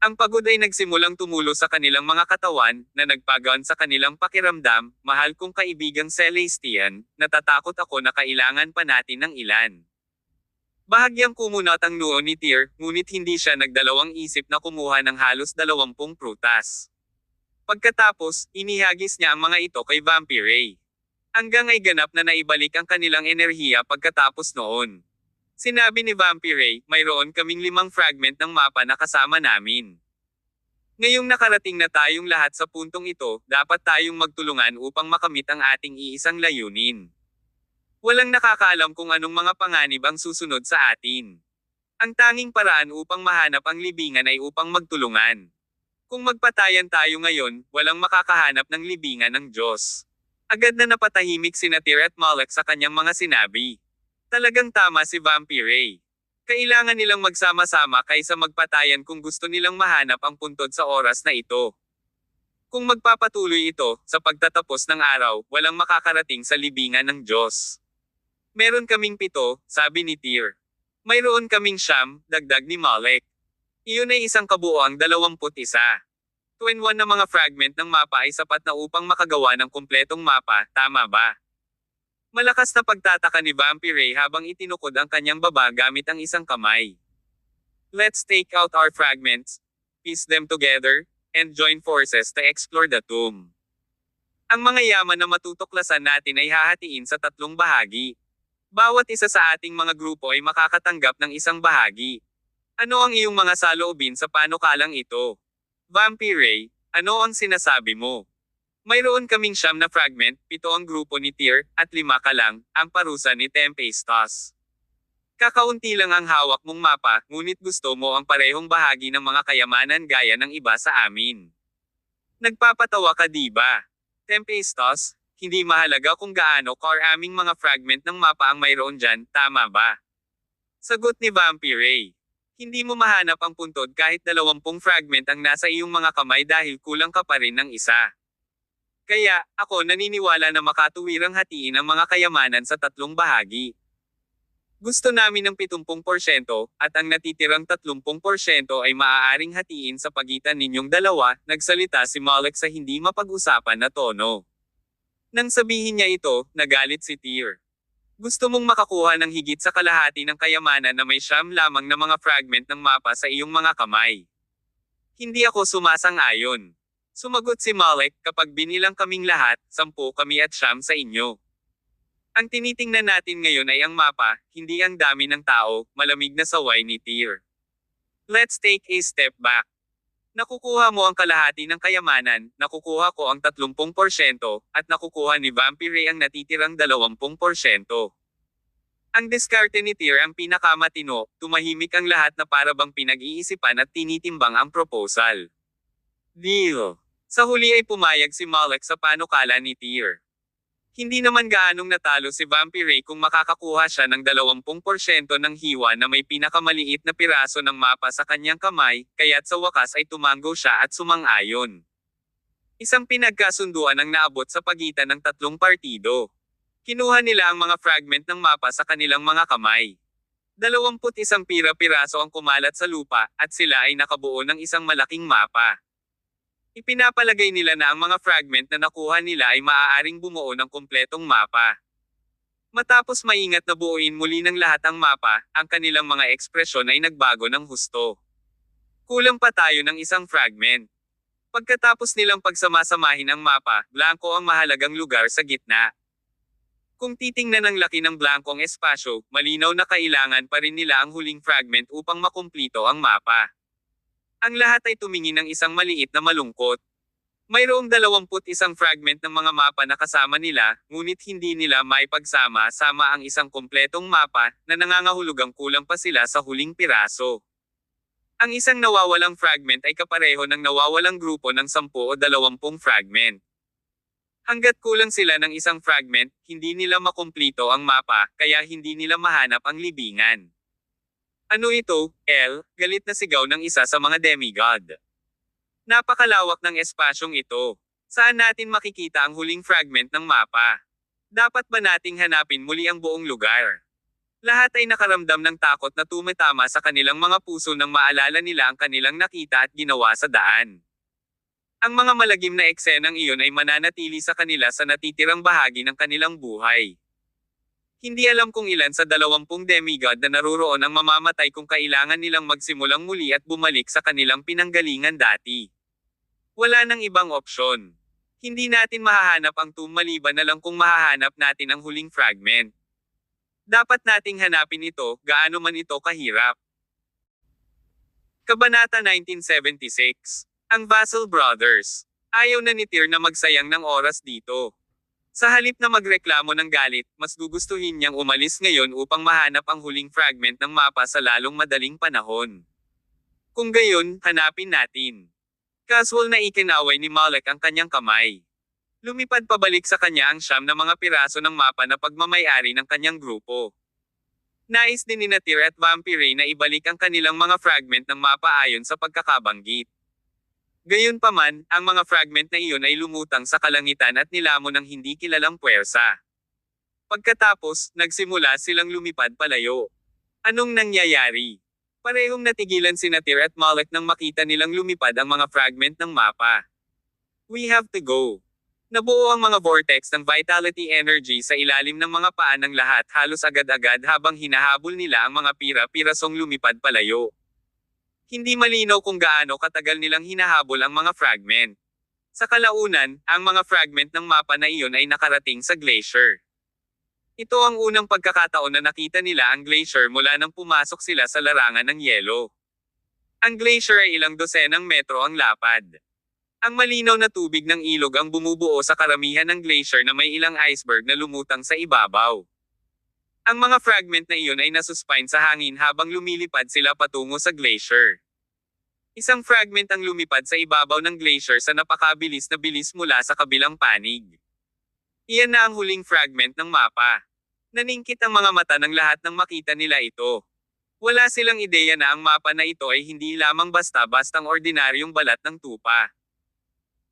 Ang pagod ay nagsimulang tumulo sa kanilang mga katawan, na nagpagaan sa kanilang pakiramdam, mahal kong kaibigang Celestian, natatakot ako na kailangan pa natin ng ilan. Bahagyang kumunat ang noo ni Tyr, ngunit hindi siya nagdalawang isip na kumuha ng halos 20 prutas. Pagkatapos, inihagis niya ang mga ito kay Vampire. Hanggang ay ganap na naibalik ang kanilang enerhiya pagkatapos noon. Sinabi ni Vampire, mayroon kaming 5 fragment ng mapa na kasama namin. Ngayong nakarating na tayong lahat sa puntong ito, dapat tayong magtulungan upang makamit ang ating iisang layunin. Walang nakakaalam kung anong mga panganib ang susunod sa atin. Ang tanging paraan upang mahanap ang libingan ay upang magtulungan. Kung magpatayan tayo ngayon, walang makakahanap ng libingan ng Diyos. Agad na napatahimik si Tyr at Moloch sa kanyang mga sinabi. Talagang tama si Vampire. Kailangan nilang magsama-sama kaysa magpatayan kung gusto nilang mahanap ang puntod sa oras na ito. Kung magpapatuloy ito, sa pagtatapos ng araw, walang makakarating sa libingan ng Diyos. Meron kaming 7, sabi ni Tyr. Mayroon kaming 9, dagdag ni Moloch. Iyon ay isang kabuoang 21. 21 na mga fragment ng mapa ay sapat na upang makagawa ng kumpletong mapa, tama ba? Malakas na pagtataka ni Vampire habang itinukod ang kanyang baba gamit ang isang kamay. Let's take out our fragments, piece them together, and join forces to explore the tomb. Ang mga yaman na matutuklasan natin ay hahatiin sa 3 bahagi. Bawat isa sa ating mga grupo ay makakatanggap ng isang bahagi. Ano ang iyong mga saloobin sa panukalang ito? Vampire, ano ang sinasabi mo? Mayroon kaming 9 na fragment, 7 ang grupo ni Tyr, at 5 ka lang, ang parusa ni Tempestus. Kakaunti lang ang hawak mong mapa, ngunit gusto mo ang parehong bahagi ng mga kayamanan gaya ng iba sa amin. Nagpapatawa ka di ba? Tempestus, hindi mahalaga kung gaano karaming mga fragment ng mapa ang mayroon dyan, tama ba? Sagot ni Vampire. Hindi mo mahanap ang puntod kahit 20 fragment ang nasa iyong mga kamay dahil kulang ka pa rin ng isa. Kaya, ako naniniwala na makatuwirang hatiin ang mga kayamanan sa 3 bahagi. Gusto namin ng 70%, at ang natitirang 30% ay maaaring hatiin sa pagitan ninyong dalawa, nagsalita si Moloch sa hindi mapag-usapan na tono. Nang sabihin niya ito, nagalit si Tyr. Gusto mong makakuha ng higit sa kalahati ng kayamanan na may 9 lamang na mga fragment ng mapa sa iyong mga kamay. Hindi ako sumasang-ayon. Sumagot si Moloch, kapag binilang kaming lahat, 10 kami at 9 sa inyo. Ang tinitingnan natin ngayon ay ang mapa, hindi ang dami ng tao, malamig na saway ni Tyr. Let's take a step back. Nakukuha mo ang kalahati ng kayamanan, nakukuha ko ang 30%, at nakukuha ni Vampire ang natitirang 20%. Ang diskarte ni Tyr ang pinakamatino, tumahimik ang lahat na para bang pinag-iisipan at tinitimbang ang proposal. Deal. Sa huli ay pumayag si Moloch sa panukala ni Tyr. Hindi naman gaanong natalo si Vampire kung makakakuha siya ng 20% ng hiwa na may pinakamaliit na piraso ng mapa sa kanyang kamay, kaya't sa wakas ay tumanggo siya at sumang-ayon. Isang pinagkasunduan ang naabot sa pagitan ng 3 partido. Kinuha nila ang mga fragment ng mapa sa kanilang mga kamay. 21 pira-piraso ang kumalat sa lupa, at sila ay nakabuo ng isang malaking mapa. Ipinapalagay nila na ang mga fragment na nakuha nila ay maaaring bumuo ng kumpletong mapa. Matapos maingat na buuin muli ng lahat ang mapa, ang kanilang mga ekspresyon ay nagbago ng husto. Kulang pa tayo ng isang fragment. Pagkatapos nilang pagsamasamahin ang mapa, blanko ang mahalagang lugar sa gitna. Kung titingnan ang laki ng blankong espasyo, malinaw na kailangan pa rin nila ang huling fragment upang makumplito ang mapa. Ang lahat ay tumingin ng isang maliit na malungkot. Mayroong 21 fragment ng mga mapa na kasama nila, ngunit hindi nila maipagsama-sama ang isang kumpletong mapa, na nangangahulugang kulang pa sila sa huling piraso. Ang isang nawawalang fragment ay kapareho ng nawawalang grupo ng 10 o 20 fragment. Hanggat kulang sila ng isang fragment, hindi nila makumplito ang mapa, kaya hindi nila mahanap ang libingan. Ano ito, El? Galit na sigaw ng isa sa mga demigod. Napakalawak ng espasyong ito. Saan natin makikita ang huling fragment ng mapa? Dapat ba nating hanapin muli ang buong lugar? Lahat ay nakaramdam ng takot na tumatama sa kanilang mga puso nang maalala nila ang kanilang nakita at ginawa sa daan. Ang mga malagim na eksenang iyon ay mananatili sa kanila sa natitirang bahagi ng kanilang buhay. Hindi alam kung ilan sa 20 demigod na naruroon ang mamamatay kung kailangan nilang magsimulang muli at bumalik sa kanilang pinanggalingan dati. Wala nang ibang opsyon. Hindi natin mahahanap ang tomb maliban na lang kung mahahanap natin ang huling fragment. Dapat nating hanapin ito, gaano man ito kahirap. Kabanata 1976. Ang Vassal Brothers. Ayaw na ni Tyr na magsayang ng oras dito. Sa halip na magreklamo ng galit, mas gugustuhin niyang umalis ngayon upang mahanap ang huling fragment ng mapa sa lalong madaling panahon. Kung gayon, hanapin natin. Casual na ikinaway ni Malek ang kanyang kamay. Lumipad pabalik sa kanya ang siyam na mga piraso ng mapa na pagmamayari ng kanyang grupo. Nais din ni Natir at Vampire na ibalik ang kanilang mga fragment ng mapa ayon sa pagkakabanggit. Gayunpaman, ang mga fragment na iyon ay lumutang sa kalangitan at nilamon ng hindi kilalang puwersa. Pagkatapos, nagsimula silang lumipad palayo. Anong nangyayari? Parehong natigilan si Natir at Malek nang makita nilang lumipad ang mga fragment ng mapa. We have to go. Nabuo ang mga vortex ng vitality energy sa ilalim ng mga paa ng lahat halos agad-agad habang hinahabol nila ang mga pira-pirasong lumipad palayo. Hindi malinaw kung gaano katagal nilang hinahabol ang mga fragment. Sa kalaunan, ang mga fragment ng mapa na iyon ay nakarating sa glacier. Ito ang unang pagkakataon na nakita nila ang glacier mula nang pumasok sila sa larangan ng yelo. Ang glacier ay ilang dosenang metro ang lapad. Ang malinaw na tubig ng ilog ang bumubuo sa karamihan ng glacier na may ilang iceberg na lumutang sa ibabaw. Ang mga fragment na iyon ay nasuspine sa hangin habang lumilipad sila patungo sa glacier. Isang fragment ang lumipad sa ibabaw ng glacier sa napakabilis na bilis mula sa kabilang panig. Iyan na ang huling fragment ng mapa. Naningkit ang mga mata ng lahat nang makita nila ito. Wala silang ideya na ang mapa na ito ay hindi lamang basta-bastang ordinaryong balat ng tupa.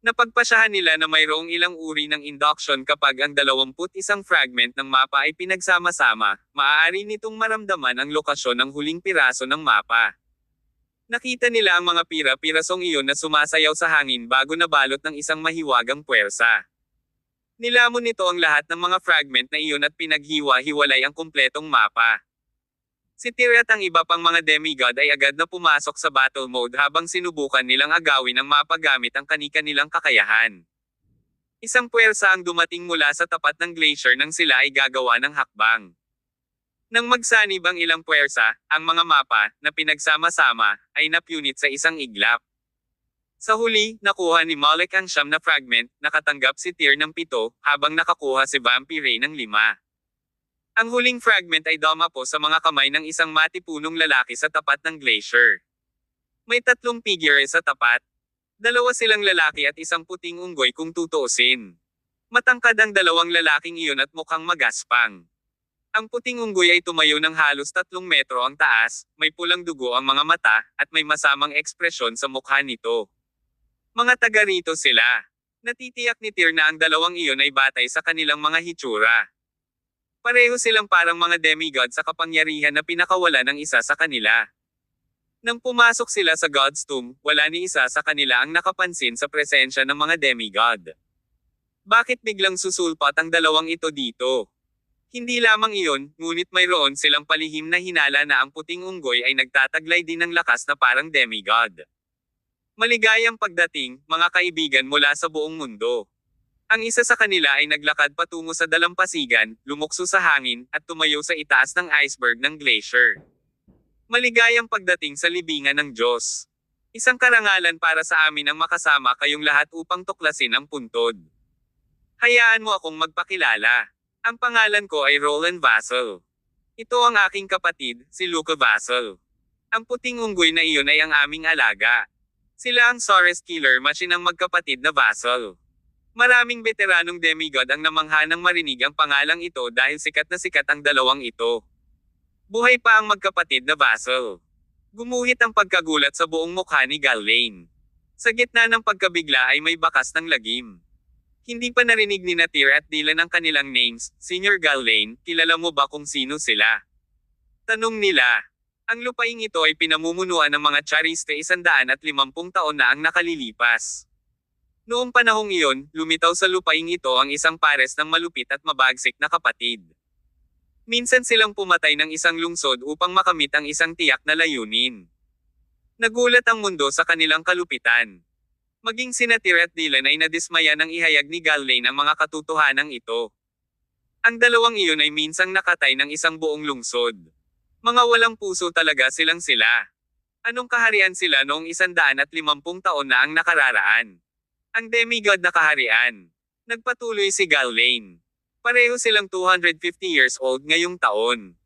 Napagpasyahan nila na mayroong ilang uri ng induction kapag ang 21 fragment ng mapa ay pinagsama-sama, maaari nitong maramdaman ang lokasyon ng huling piraso ng mapa. Nakita nila ang mga pira-pirasong iyon na sumasayaw sa hangin bago nabalot ng isang mahiwagang puwersa. Nilamon nito ang lahat ng mga fragment na iyon at pinaghiwa-hiwalay ang kumpletong mapa. Si Tyr at ang iba pang mga demigod ay agad na pumasok sa battle mode habang sinubukan nilang agawin ang mapa gamit ang kani-kanilang kakayahan. Isang puwersa ang dumating mula sa tapat ng glacier nang sila ay gagawa ng hakbang. Nang magsanib ang ilang puwersa, ang mga mapa, na pinagsama-sama, ay napunit sa isang iglap. Sa huli, nakuha ni Malek ang 9 na fragment, nakatanggap si Tyr ng 7, habang nakakuha si Vampire ng 5. Ang huling fragment ay dumapo sa mga kamay ng isang matipunong lalaki sa tapat ng glacier. May 3 figure sa tapat. 2 silang lalaki at isang puting unggoy kung tutuusin. Matangkad ang 2 lalaking iyon at mukhang magaspang. Ang puting unggoy ay tumayo ng halos 3 metro ang taas, may pulang dugo ang mga mata, at may masamang ekspresyon sa mukha nito. Mga taga rito sila. Natitiyak ni Tyr na ang 2 iyon ay batay sa kanilang mga hitsura. Pareho silang parang mga demigod sa kapangyarihan na pinakawala ng isa sa kanila. Nang pumasok sila sa God's Tomb, wala ni isa sa kanila ang nakapansin sa presensya ng mga demigod. Bakit biglang susulpat ang 2 ito dito? Hindi lamang iyon, ngunit mayroon silang palihim na hinala na ang puting unggoy ay nagtataglay din ng lakas na parang demigod. Maligayang pagdating, mga kaibigan mula sa buong mundo. Ang isa sa kanila ay naglakad patungo sa dalampasigan, lumukso sa hangin, at tumayo sa itaas ng iceberg ng glacier. Maligayang pagdating sa libingan ng Diyos. Isang karangalan para sa amin ang makasama kayong lahat upang tuklasin ang puntod. Hayaan mo akong magpakilala. Ang pangalan ko ay Roland Vassal. Ito ang aking kapatid, si Luca Vassal. Ang puting unggoy na iyon ay ang aming alaga. Sila ang Sores Killer Machine ng magkapatid na Vassal. Maraming veteranong demigod ang namangha nang marinig ang pangalang ito dahil sikat na sikat ang 2 ito. Buhay pa ang magkapatid na Vassal. Gumuhit ang pagkagulat sa buong mukha ni Gallane. Sa gitna ng pagkabigla ay may bakas ng lagim. Hindi pa narinig ni Natir at Dylan ang kanilang names. Senior Gallane, kilala mo ba kung sino sila? Tanong nila. Ang lupaing ito ay pinamumunuan ng mga Chariste 150 taon na ang nakalilipas. Noong panahong iyon, lumitaw sa lupaing ito ang isang pares ng malupit at mabagsik na kapatid. Minsan silang pumatay ng isang lungsod upang makamit ang isang tiyak na layunin. Nagulat ang mundo sa kanilang kalupitan. Maging sina Tyr at Dylan ay nadismaya nang ihayag ni Gallane ang mga katotohanang ito. Ang 2 iyon ay minsang nakatay ng isang buong lungsod. Mga walang puso talaga silang sila. Anong kaharian sila noong 150 taon na ang nakararaan? Ang demigod na kaharian. Nagpatuloy si Gallane. Pareho silang 250 years old ngayong taon.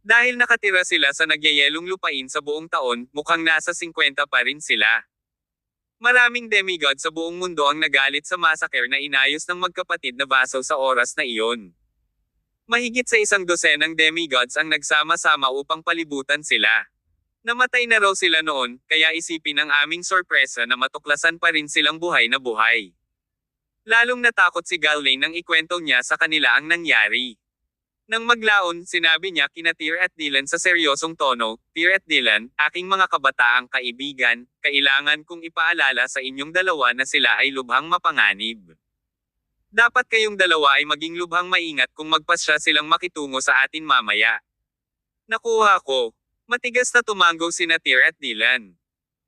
Dahil nakatira sila sa nagyayelong lupain sa buong taon, mukhang nasa 50 pa rin sila. Maraming demigod sa buong mundo ang nagalit sa massacre na inayos ng magkapatid na Vaso sa oras na iyon. Mahigit sa 100 demigods ang nagsama-sama upang palibutan sila. Namatay na raw sila noon, kaya isipin ng aming sorpresa na matuklasan pa rin silang buhay na buhay. Lalong natakot si Gawain nang ikwento niya sa kanila ang nangyari. Nang maglaon, sinabi niya kina Tyr at Dylan sa seryosong tono, "Tyr at Dylan, aking mga kabataang kaibigan, kailangan kong ipaalala sa inyong dalawa na sila ay lubhang mapanganib. Dapat kayong dalawa ay maging lubhang maingat kung magpasya silang makitungo sa atin mamaya." Nakuha ko. Matigas na tumanggo sina Tyr at Dylan.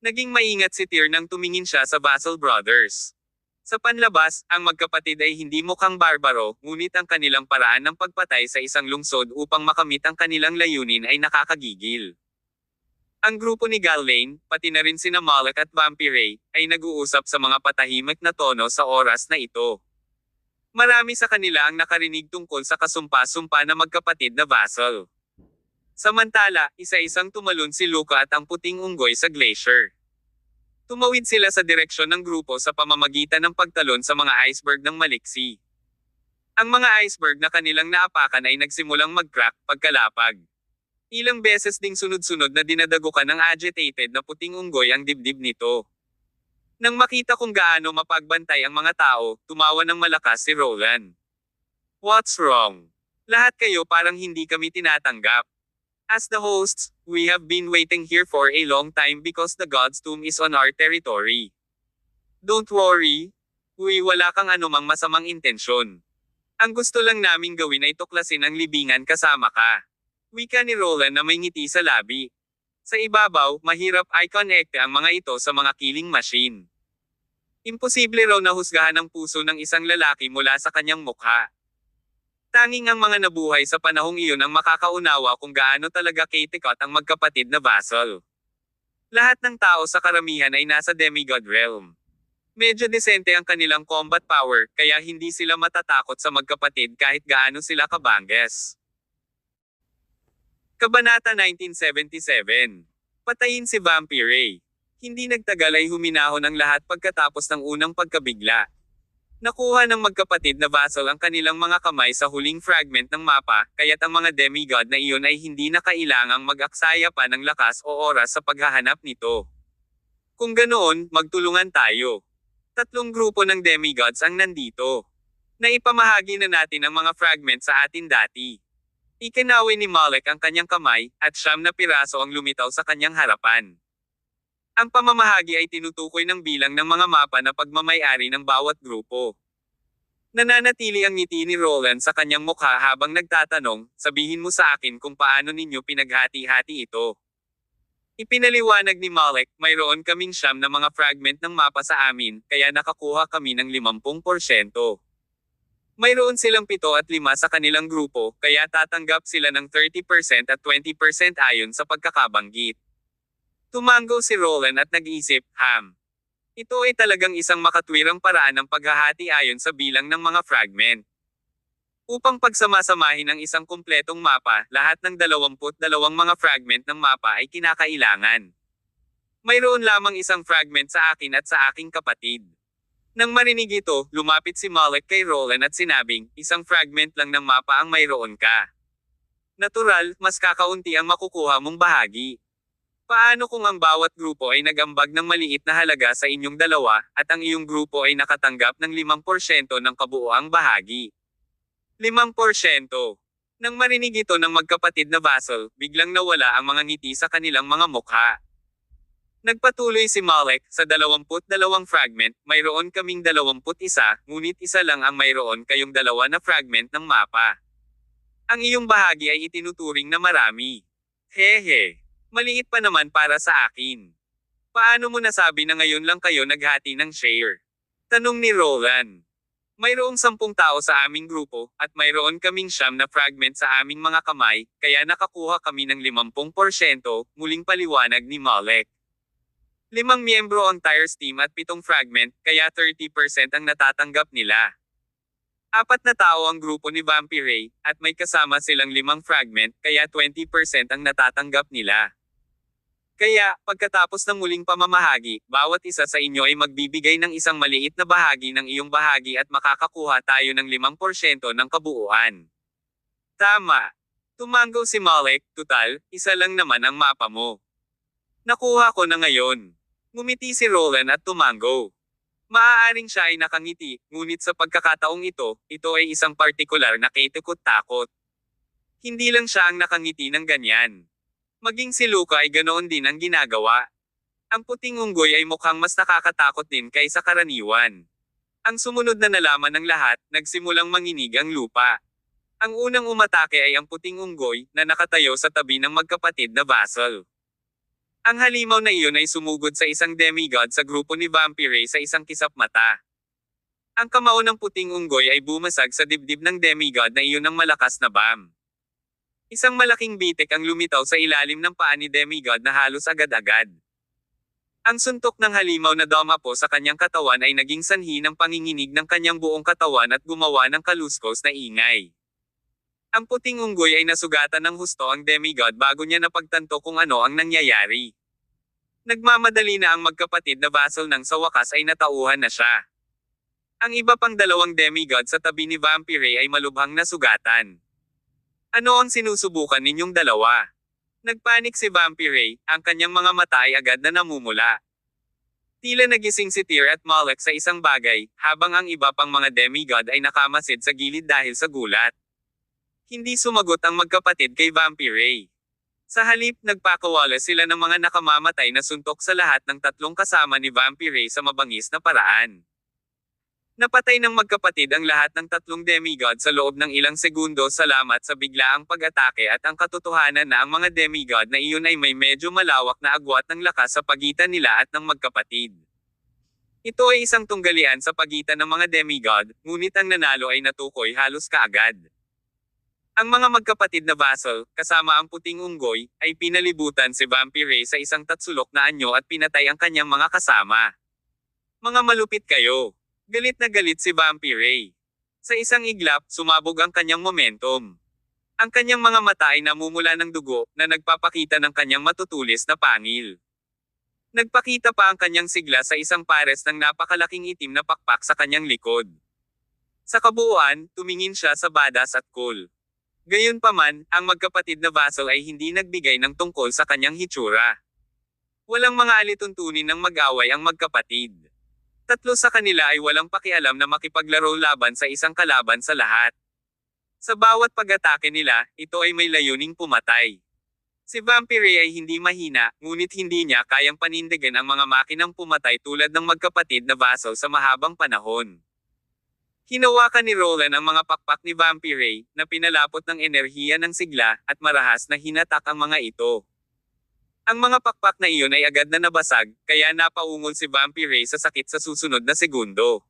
Naging maingat si Tyr nang tumingin siya sa Vassal Brothers. Sa panlabas, ang magkapatid ay hindi mukhang barbaro, ngunit ang kanilang paraan ng pagpatay sa isang lungsod upang makamit ang kanilang layunin ay nakakagigil. Ang grupo ni Gawain, pati na rin sina Malak at Vampire, ay nag-uusap sa mga patahimik na tono sa oras na ito. Marami sa kanila ang nakarinig tungkol sa kasumpa-sumpa na magkapatid na Vassal. Samantala, isa-isang tumalon si Luca at ang puting unggoy sa glacier. Tumawid sila sa direksyon ng grupo sa pamamagitan ng pagtalon sa mga iceberg ng maliksi. Ang mga iceberg na kanilang naapakan ay nagsimulang mag-crack pagkalapag. Ilang beses ding sunod-sunod na dinadagukan ng agitated na puting unggoy ang dibdib nito. Nang makita kung gaano mapagbantay ang mga tao, tumawa ng malakas si Roland. "What's wrong? Lahat kayo parang hindi kami tinatanggap. As the hosts, we have been waiting here for a long time because the God's tomb is on our territory. Don't worry. Wala kang anumang masamang intensyon. Ang gusto lang naming gawin ay tuklasin ang libingan kasama ka." Wika ni Roland na may ngiti sa labi. Sa ibabaw, mahirap i-connect ang mga ito sa mga killing machine. Imposible raw na husgahan ang puso ng isang lalaki mula sa kanyang mukha. Tanging ang mga nabuhay sa panahong iyon ang makakaunawa kung gaano talaga katikot ang magkapatid na Vassal. Lahat ng tao sa karamihan ay nasa demigod realm. Medyo desente ang kanilang combat power, kaya hindi sila matatakot sa magkapatid kahit gaano sila kabangges. Kabanata 1977. Patayin si Vampire. Hindi nagtagal ay huminahon ang lahat pagkatapos ng unang pagkabigla. Nakuha ng magkapatid na Vassal ang kanilang mga kamay sa huling fragment ng mapa, kaya't ang mga demigod na iyon ay hindi na kailangang mag-aksaya pa ng lakas o oras sa paghahanap nito. Kung ganoon, magtulungan tayo. 3 grupo ng demigods ang nandito. Naipamahagi na natin ang mga fragment sa atin dati. Ikinawi ni Malak ang kanyang kamay, at 9 na piraso ang lumitaw sa kanyang harapan. Ang pamamahagi ay tinutukoy ng bilang ng mga mapa na pagmamay-ari ng bawat grupo. Nananatili ang ngiti ni Roland sa kanyang mukha habang nagtatanong, "Sabihin mo sa akin kung paano ninyo pinaghati-hati ito." Ipinaliwanag ni Malak, "Mayroon kaming 9 na mga fragment ng mapa sa amin, kaya nakakuha kami ng 50%. Mayroon silang 7 at 5 sa kanilang grupo, kaya tatanggap sila ng 30% at 20% ayon sa pagkakabanggit." Tumanggo si Roland at nag-isip, Ito ay talagang isang makatwirang paraan ng paghahati ayon sa bilang ng mga fragment. Upang pagsamasamahin ang isang kumpletong mapa, lahat ng 22 mga fragment ng mapa ay kinakailangan. Mayroon lamang isang fragment sa akin at sa aking kapatid. Nang marinig ito, lumapit si Malak kay Roland at sinabing, "Isang fragment lang ng mapa ang mayroon ka. Natural, mas kakaunti ang makukuha mong bahagi. Paano kung ang bawat grupo ay nagambag ng maliit na halaga sa inyong dalawa, at ang iyong grupo ay nakatanggap ng 5% ng kabuoang bahagi?" 5%. Nang marinig ito ng magkapatid na Vassal, biglang nawala ang mga ngiti sa kanilang mga mukha. Nagpatuloy si Malak, "Sa 22 fragment, mayroon kaming 21, ngunit isa lang ang mayroon kayong 2 na fragment ng mapa. Ang iyong bahagi ay itinuturing na marami. Hehe. Maliit pa naman para sa akin. Paano mo nasabi na ngayon lang kayo naghati ng share?" Tanong ni Roland. "Mayroong 10 tao sa aming grupo, at mayroon kaming 9 na fragment sa aming mga kamay, kaya nakakuha kami ng 50%, muling paliwanag ni Malak. 5 miyembro ang Tyrs team at 7 fragment, kaya 30% ang natatanggap nila. 4 na tao ang grupo ni Vampire, at may kasama silang 5 fragment, kaya 20% ang natatanggap nila. Kaya, pagkatapos ng muling pamamahagi, bawat isa sa inyo ay magbibigay ng isang maliit na bahagi ng iyong bahagi at makakakuha tayo ng 5% ng kabuuan. Tama. Tumango si Malek, tutal, isa lang naman ang mapa mo. Nakuha ko na ngayon. Ngumiti si Roland at tumango. Maaaring siya ay nakangiti, ngunit sa pagkakataong ito ay isang partikular na katakot-takot. Hindi lang siya ang nakangiti ng ganyan. Maging si Luca ay ganoon din ang ginagawa. Ang puting unggoy ay mukhang mas nakakatakot din kaysa karaniwan. Ang sumunod na nalaman ng lahat, nagsimulang manginig ang lupa. Ang unang umatake ay ang puting unggoy, na nakatayo sa tabi ng magkapatid na vassal. Ang halimaw na iyon ay sumugod sa isang demigod sa grupo ni Vampire sa isang kisap mata. Ang kamao ng puting unggoy ay bumasag sa dibdib ng demigod na iyon ng malakas na bam. Isang malaking bitik ang lumitaw sa ilalim ng paa ni demigod na halos agad-agad. Ang suntok ng halimaw na dumapo sa kanyang katawan ay naging sanhi ng panginginig ng kanyang buong katawan at gumawa ng kaluskos na ingay. Ang puting unggoy ay nasugatan ng husto ang demigod bago niya napagtanto kung ano ang nangyayari. Nagmamadali na ang magkapatid na vassal nang sa wakas ay natauhan na siya. Ang iba pang dalawang demigod sa tabi ni Vampire ay malubhang nasugatan. Ano ang sinusubukan ninyong dalawa? Nagpanik si Vampire, ang kanyang mga mata ay agad na namumula. Tila nagising si Tyr at Malek sa isang bagay, habang ang iba pang mga demigod ay nakamasid sa gilid dahil sa gulat. Hindi sumagot ang magkapatid kay Vampire. Sa halip, nagpakawala sila ng mga nakamamatay na suntok sa lahat ng tatlong kasama ni Vampire sa mabangis na paraan. Napatay ng magkapatid ang lahat ng tatlong demigod sa loob ng ilang segundo salamat sa biglaang pag-atake at ang katotohanan na ang mga demigod na iyon ay may medyo malawak na agwat ng lakas sa pagitan nila at ng magkapatid. Ito ay isang tunggalian sa pagitan ng mga demigod, ngunit ang nanalo ay natukoy halos kaagad. Ang mga magkapatid na vassal, kasama ang puting unggoy, ay pinalibutan si Vampire sa isang tatsulok na anyo at pinatay ang kanyang mga kasama. Mga malupit kayo. Galit na galit si Vampire. Sa isang iglap, sumabog ang kanyang momentum. Ang kanyang mga mata ay namumula ng dugo, na nagpapakita ng kanyang matutulis na pangil. Nagpakita pa ang kanyang sigla sa isang pares ng napakalaking itim na pakpak sa kanyang likod. Sa kabuuan, tumingin siya sa badass at cool. Gayunpaman, ang magkapatid na vassal ay hindi nagbigay ng tungkol sa kanyang hitsura. Walang mga alituntunin ng mag-away ang magkapatid. Tatlo sa kanila ay walang pakialam na makipaglaro laban sa isang kalaban sa lahat. Sa bawat pag-atake nila, ito ay may layuning pumatay. Si Vampire ay hindi mahina, ngunit hindi niya kayang panindigan ang mga makinang pumatay tulad ng magkapatid na vassal sa mahabang panahon. Hinawakan ni Roland ang mga pakpak ni Vampire, na pinalapot ng enerhiya ng sigla, at marahas na hinatak ang mga ito. Ang mga pakpak na iyon ay agad na nabasag, kaya napaungol si Vampire sa sakit sa susunod na segundo.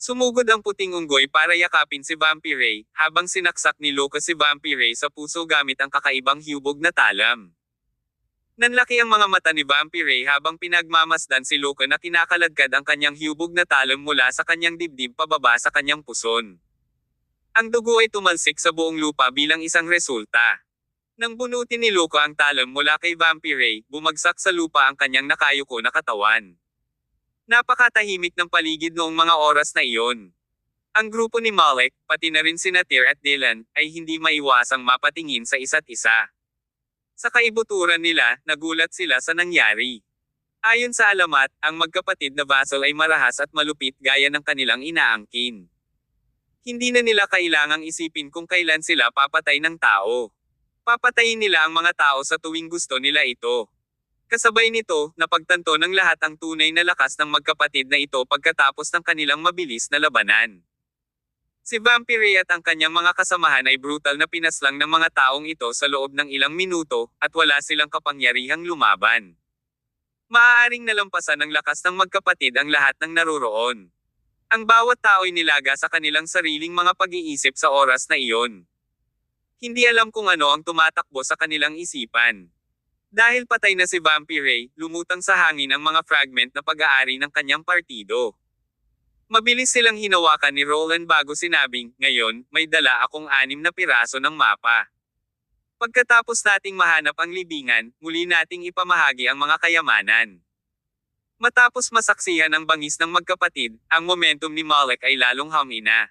Sumugod ang puting unggoy para yakapin si Vampire, habang sinaksak ni Luca si Vampire sa puso gamit ang kakaibang hubog na talam. Nanlaki ang mga mata ni Vampire habang pinagmamasdan si Luca na kinakaladkad ang kanyang hubog na talam mula sa kanyang dibdib pababa sa kanyang puson. Ang dugo ay tumalsik sa buong lupa bilang isang resulta. Nang bunutin ni Luca ang talam mula kay Vampire, bumagsak sa lupa ang kanyang nakayuko na katawan. Napakatahimik ng paligid noong mga oras na iyon. Ang grupo ni Malek, pati na rin sina Tyr at Dylan, ay hindi maiwasang mapatingin sa isa't isa. Sa kaibuturan nila, nagulat sila sa nangyari. Ayon sa alamat, ang magkapatid na vassal ay marahas at malupit gaya ng kanilang inaangkin. Hindi na nila kailangang isipin kung kailan sila papatay ng tao. Papatayin nila ang mga tao sa tuwing gusto nila ito. Kasabay nito, napagtanto ng lahat ang tunay na lakas ng magkapatid na ito pagkatapos ng kanilang mabilis na labanan. Si Vampire at ang kanyang mga kasamahan ay brutal na pinaslang ng mga taong ito sa loob ng ilang minuto, at wala silang kapangyarihang lumaban. Maaaring nalampasan ng lakas ng magkapatid ang lahat ng naroroon. Ang bawat tao ay nilaga sa kanilang sariling mga pag-iisip sa oras na iyon. Hindi alam kung ano ang tumatakbo sa kanilang isipan. Dahil patay na si Vampire, lumutang sa hangin ang mga fragment na pag-aari ng kanyang partido. Mabilis silang hinawakan ni Roland bago sinabing, ngayon, may dala akong 6 na piraso ng mapa. Pagkatapos nating mahanap ang libingan, muli nating ipamahagi ang mga kayamanan. Matapos masaksihan ang bangis ng magkapatid, ang momentum ni Malek ay lalong humina.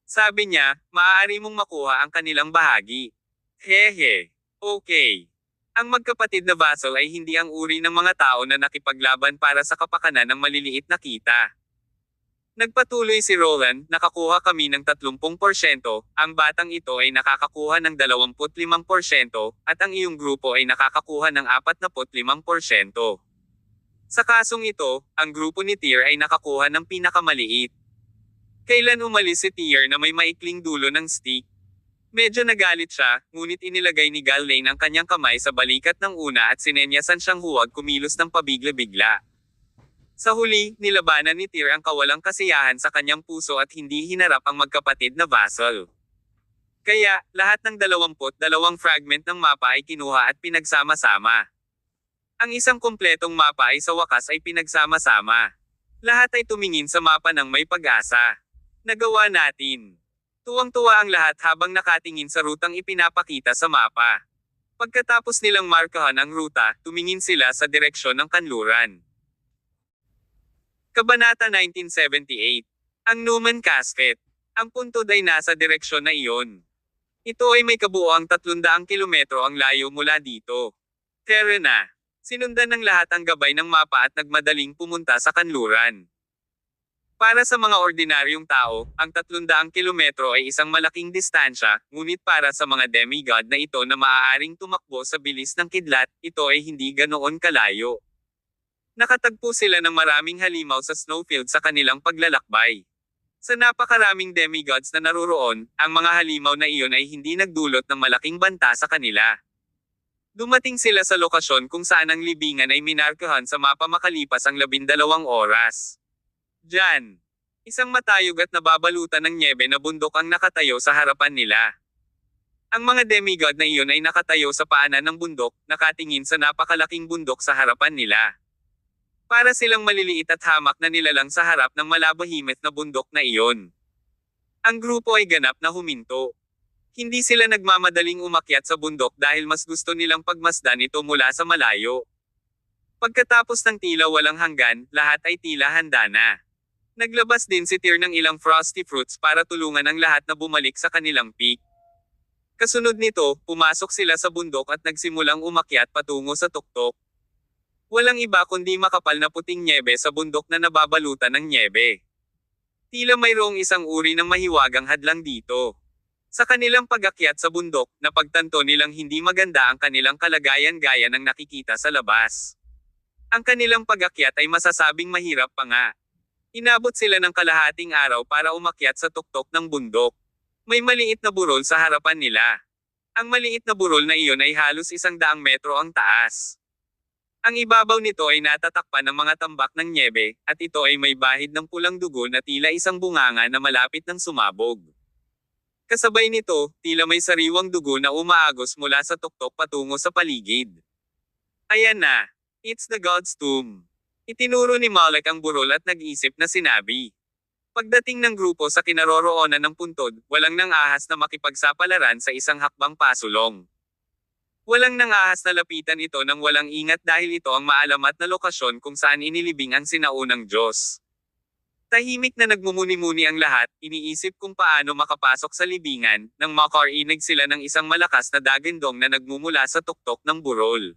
Sabi niya, maaari mong makuha ang kanilang bahagi. Hehe. Okay. Ang magkapatid na Vassal ay hindi ang uri ng mga tao na nakipaglaban para sa kapakanan ng maliliit na kita. Nagpatuloy si Roland, nakakuha kami ng 30%, ang batang ito ay nakakakuha ng 25%, at ang iyong grupo ay nakakakuha ng 45%. Sa kasong ito, ang grupo ni Tyr ay nakakuha ng pinakamaliit. Kailan umalis si Tyr na may maikling dulo ng stick? Medyo nagalit siya, ngunit inilagay ni Galain ang kanyang kamay sa balikat ng una at sinenyasan siyang huwag kumilos ng pabigla-bigla. Sa huli, nilabanan ni Tyr ang kawalang kasiyahan sa kanyang puso at hindi hinarap ang magkapatid na Vassal. Kaya, lahat ng 22 fragment ng mapa ay kinuha at pinagsama-sama. Ang isang kumpletong mapa ay sa wakas ay pinagsama-sama. Lahat ay tumingin sa mapa ng may pag-asa. Nagawa natin. Tuwang-tuwa ang lahat habang nakatingin sa rutang ipinapakita sa mapa. Pagkatapos nilang markahan ang ruta, tumingin sila sa direksyon ng kanluran. Kabanata 1978. Ang Numan Casket. Ang puntod ay nasa direksyon na iyon. Ito ay may kabuoang 300 kilometro ang layo mula dito. Terra na. Sinundan ng lahat ang gabay ng mapa at nagmadaling pumunta sa kanluran. Para sa mga ordinaryong tao, ang 300 kilometro ay isang malaking distansya, ngunit para sa mga demigod na ito na maaaring tumakbo sa bilis ng kidlat, ito ay hindi ganoon kalayo. Nakatagpo sila ng maraming halimaw sa snowfield sa kanilang paglalakbay. Sa napakaraming demigods na naroroon, ang mga halimaw na iyon ay hindi nagdulot ng malaking banta sa kanila. Dumating sila sa lokasyon kung saan ang libingan ay minarkahan sa mapa makalipas ang 12 oras. Diyan, isang matayog at nababalutan ng nyebe na bundok ang nakatayo sa harapan nila. Ang mga demigod na iyon ay nakatayo sa paanan ng bundok, nakatingin sa napakalaking bundok sa harapan nila. Para silang maliliit at hamak na nilalang sa harap ng malabahimit na bundok na iyon. Ang grupo ay ganap na huminto. Hindi sila nagmamadaling umakyat sa bundok dahil mas gusto nilang pagmasdan ito mula sa malayo. Pagkatapos ng tila walang hanggan, lahat ay tila handa na. Naglabas din si Tyr ng ilang frosty fruits para tulungan ang lahat na bumalik sa kanilang peak. Kasunod nito, pumasok sila sa bundok at nagsimulang umakyat patungo sa tuktok. Walang iba kundi makapal na puting nyebe sa bundok na nababalutan ng nyebe. Tila mayroong isang uri ng mahiwagang hadlang dito. Sa kanilang pag-akyat sa bundok, napagtanto nilang hindi maganda ang kanilang kalagayan gaya ng nakikita sa labas. Ang kanilang pag-akyat ay masasabing mahirap pa nga. Inabot sila ng kalahating araw para umakyat sa tuktok ng bundok. May maliit na burol sa harapan nila. Ang maliit na burol na iyon ay halos 100 metro ang taas. Ang ibabaw nito ay natatakpan ng mga tambak ng nyebe, at ito ay may bahid ng pulang dugo na tila isang bunganga na malapit ng sumabog. Kasabay nito, tila may sariwang dugo na umaagos mula sa tuktok patungo sa paligid. Ayan na. It's the God's Tomb. Itinuro ni Malek ang burol at nag-isip na sinabi. Pagdating ng grupo sa kinaroroonan ng puntod, walang nang-ahas na makipagsapalaran sa isang hakbang pasulong. Walang nang-ahas na lapitan ito ng walang ingat dahil ito ang maalamat na lokasyon kung saan inilibing ang sinaunang Diyos. Tahimik na nagmumuni-muni ang lahat, iniisip kung paano makapasok sa libingan, nang makarinig sila ng isang malakas na dagindong na nagmumula sa tuktok ng burol.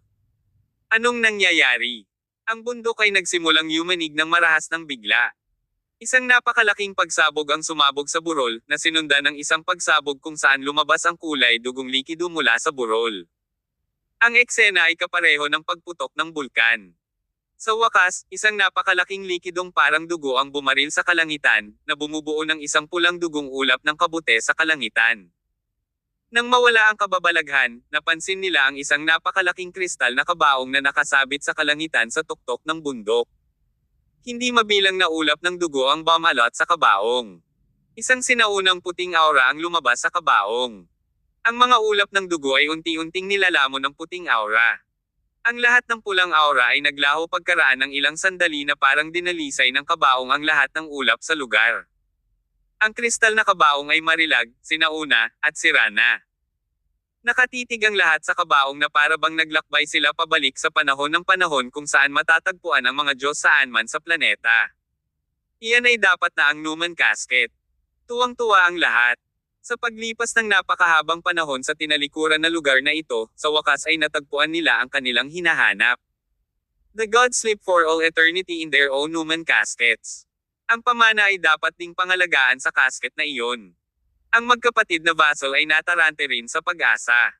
Anong nangyayari? Ang bundok ay nagsimulang yumanig ng marahas ng bigla. Isang napakalaking pagsabog ang sumabog sa burol, na sinundan ng isang pagsabog kung saan lumabas ang kulay dugong likido mula sa burol. Ang eksena ay kapareho ng pagputok ng bulkan. Sa wakas, isang napakalaking likidong parang dugo ang bumaril sa kalangitan, na bumubuo ng isang pulang dugong ulap ng kabute sa kalangitan. Nang mawala ang kababalaghan, napansin nila ang isang napakalaking kristal na kabaong na nakasabit sa kalangitan sa tuktok ng bundok. Hindi mabilang na ulap ng dugo ang bumalot sa kabaong. Isang sinaunang puting aura ang lumabas sa kabaong. Ang mga ulap ng dugo ay unti-unting nilalamon ng puting aura. Ang lahat ng pulang aura ay naglaho pagkaraan ng ilang sandali na parang dinalisay ng kabaong ang lahat ng ulap sa lugar. Ang kristal na kabaong ay marilag, sinauna, at sira na. Nakatitig ang lahat sa kabaong na para bang naglakbay sila pabalik sa panahon kung saan matatagpuan ang mga Diyos saan man sa planeta. Iyan ay dapat na ang Newman Casket. Tuwang-tuwa ang lahat. Sa paglipas ng napakahabang panahon sa tinalikuran na lugar na ito, sa wakas ay natagpuan nila ang kanilang hinahanap. The gods sleep for all eternity in their own Newman caskets. Ang pamana ay dapat ding pangalagaan sa casket na iyon. Ang magkapatid na vassal ay natarante rin sa pag-asa.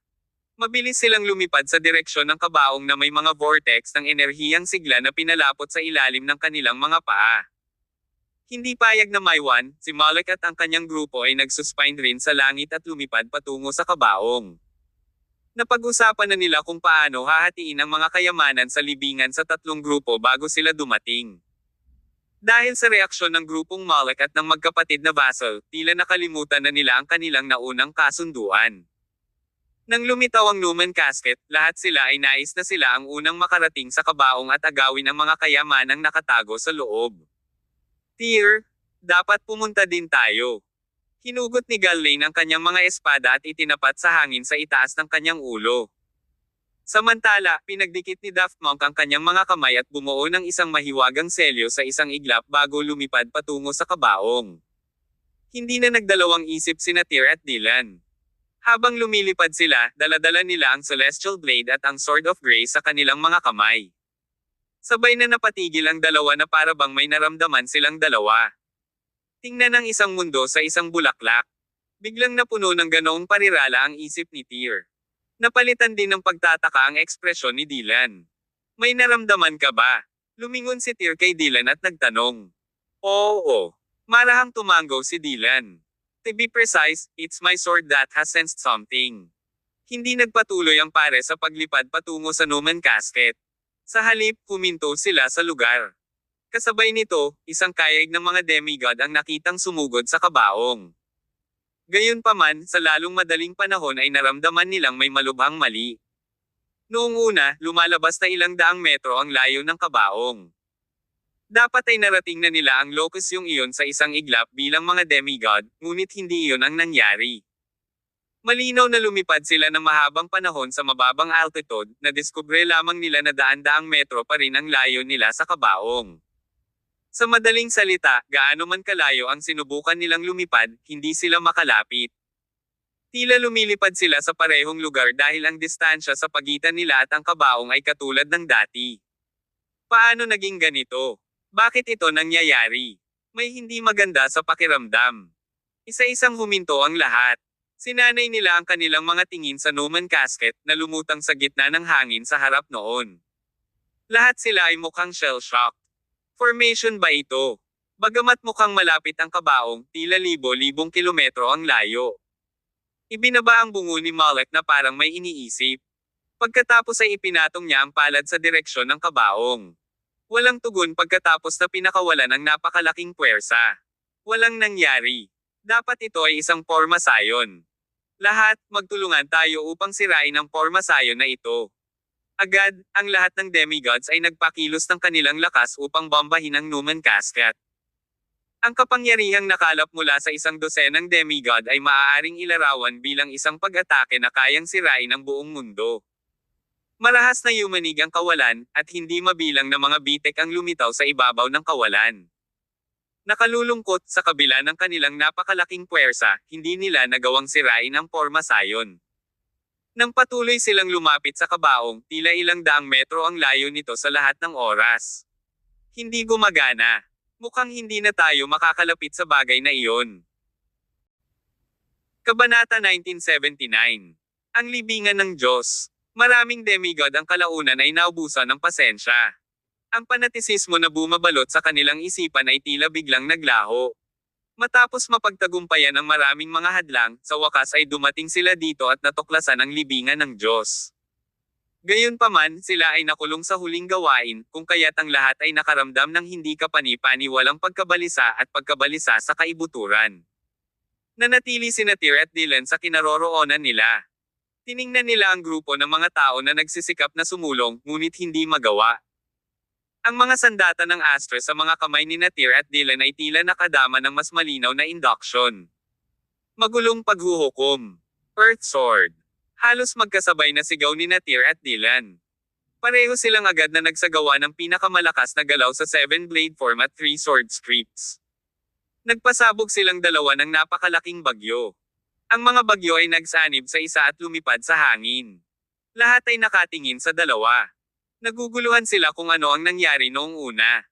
Mabilis silang lumipad sa direksyon ng kabaong na may mga vortex ng enerhiyang sigla na pinalapot sa ilalim ng kanilang mga paa. Hindi payag na maiwan, si Malek at ang kanyang grupo ay nagsuspine rin sa langit at lumipad patungo sa kabaong. Napag-usapan na nila kung paano hahatiin ang mga kayamanan sa libingan sa tatlong grupo bago sila dumating. Dahil sa reaksyon ng grupong Malek at ng magkapatid na vassal, tila nakalimutan na nila ang kanilang naunang kasunduan. Nang lumitaw ang Newman Casket, lahat sila ay nais na sila ang unang makarating sa kabaong at agawin ang mga kayamanang nakatago sa loob. Tyr, dapat pumunta din tayo. Hinugot ni Gawain ang kanyang mga espada at itinapat sa hangin sa itaas ng kanyang ulo. Samantala, pinagdikit ni Daft Monk ang kanyang mga kamay at bumuo ng isang mahiwagang selyo sa isang iglap bago lumipad patungo sa kabaong. Hindi na nagdalawang isip sina Tyr at Dylan. Habang lumilipad sila, daladala nila ang Celestial Blade at ang Sword of Grace sa kanilang mga kamay. Sabay na napatigil ang dalawa na para bang may naramdaman silang dalawa. Tingnan ang isang mundo sa isang bulaklak. Biglang napuno ng ganoong parirala ang isip ni Tyr. Napalitan din ng pagtataka ang ekspresyon ni Dylan. May naramdaman ka ba? Lumingon si Tyr kay Dylan at nagtanong. Oo. Marahang tumango si Dylan. To be precise, it's my sword that has sensed something. Hindi nagpatuloy ang pare sa paglipad patungo sa Newman Casket. Sa halip, huminto sila sa lugar. Kasabay nito, isang kayag ng mga demigod ang nakitang sumugod sa kabaong. Gayunpaman, sa lalong madaling panahon ay naramdaman nilang may malubhang mali. Noong una, lumalabas na ilang daang metro ang layo ng kabaong. Dapat ay narating na nila ang locus yung iyon sa isang iglap bilang mga demigod, ngunit hindi iyon ang nangyari. Malinaw na lumipad sila ng mahabang panahon sa mababang altitude, na diskubre lamang nila na daan-daang metro pa rin ang layo nila sa kabaong. Sa madaling salita, gaano man kalayo ang sinubukan nilang lumipad, hindi sila makalapit. Tila lumilipad sila sa parehong lugar dahil ang distansya sa pagitan nila at ang kabaong ay katulad ng dati. Paano naging ganito? Bakit ito nangyayari? May hindi maganda sa pakiramdam. Isa-isang huminto ang lahat. Sinanay nila ang kanilang mga tingin sa Newman Casket na lumutang sa gitna ng hangin sa harap noon. Lahat sila ay mukhang shell-shocked. Formation ba ito? Bagamat mukhang malapit ang kabaong, tila libo-libong kilometro ang layo. Ibinaba ang bungo ni Malek na parang may iniisip. Pagkatapos ay ipinatong niya ang palad sa direksyon ng kabaong. Walang tugon pagkatapos na pinakawalan ng napakalaking puwersa. Walang nangyari. Dapat ito ay isang pormasayon. Lahat, magtulungan tayo upang sirain ang pormasayon na ito. Agad, ang lahat ng demigods ay nagpakilos ng kanilang lakas upang bombahin ang Newman Casket. Ang kapangyarihang nakalap mula sa isang dosenang demigod ay maaaring ilarawan bilang isang pag-atake na kayang sirain ang buong mundo. Marahas na yumanig ang kawalan, at hindi mabilang na mga bitek ang lumitaw sa ibabaw ng kawalan. Nakalulungkot, sa kabila ng kanilang napakalaking puwersa, hindi nila nagawang sirain ang pormasayon. Nang patuloy silang lumapit sa kabaong, tila ilang daang metro ang layo nito sa lahat ng oras. Hindi gumagana. Mukhang hindi na tayo makakalapit sa bagay na iyon. Kabanata 1979. Ang libingan ng Diyos. Maraming demigod ang kalaunan ay naubusan ng pasensya. Ang panatisismo na bumabalot sa kanilang isipan ay tila biglang naglaho. Matapos mapagtagumpayan ang maraming mga hadlang, sa wakas ay dumating sila dito at natuklasan ang libingan ng Diyos. Gayunpaman, sila ay nakulong sa huling gawain, kung kaya't ang lahat ay nakaramdam ng hindi kapani-paniwalang pagkabalisa at pagkabalisa sa kaibuturan. Nanatili sina Tyr at Dylan sa kinaroroonan nila. Tiningnan nila ang grupo ng mga tao na nagsisikap na sumulong, ngunit hindi magawa. Ang mga sandata ng astre sa mga kamay ni Tyr at Dylan ay tila nakadama ng mas malinaw na induction. Magulong paghuhukom. Earth Sword. Halos magkasabay na sigaw ni Natir at Dylan. Pareho silang agad na nagsagawa ng pinakamalakas na galaw sa 7-blade form at 3-sword scripts. Nagpasabog silang dalawa ng napakalaking bagyo. Ang mga bagyo ay nagsanib sa isa at lumipad sa hangin. Lahat ay nakatingin sa dalawa. Naguguluhan sila kung ano ang nangyari noong una.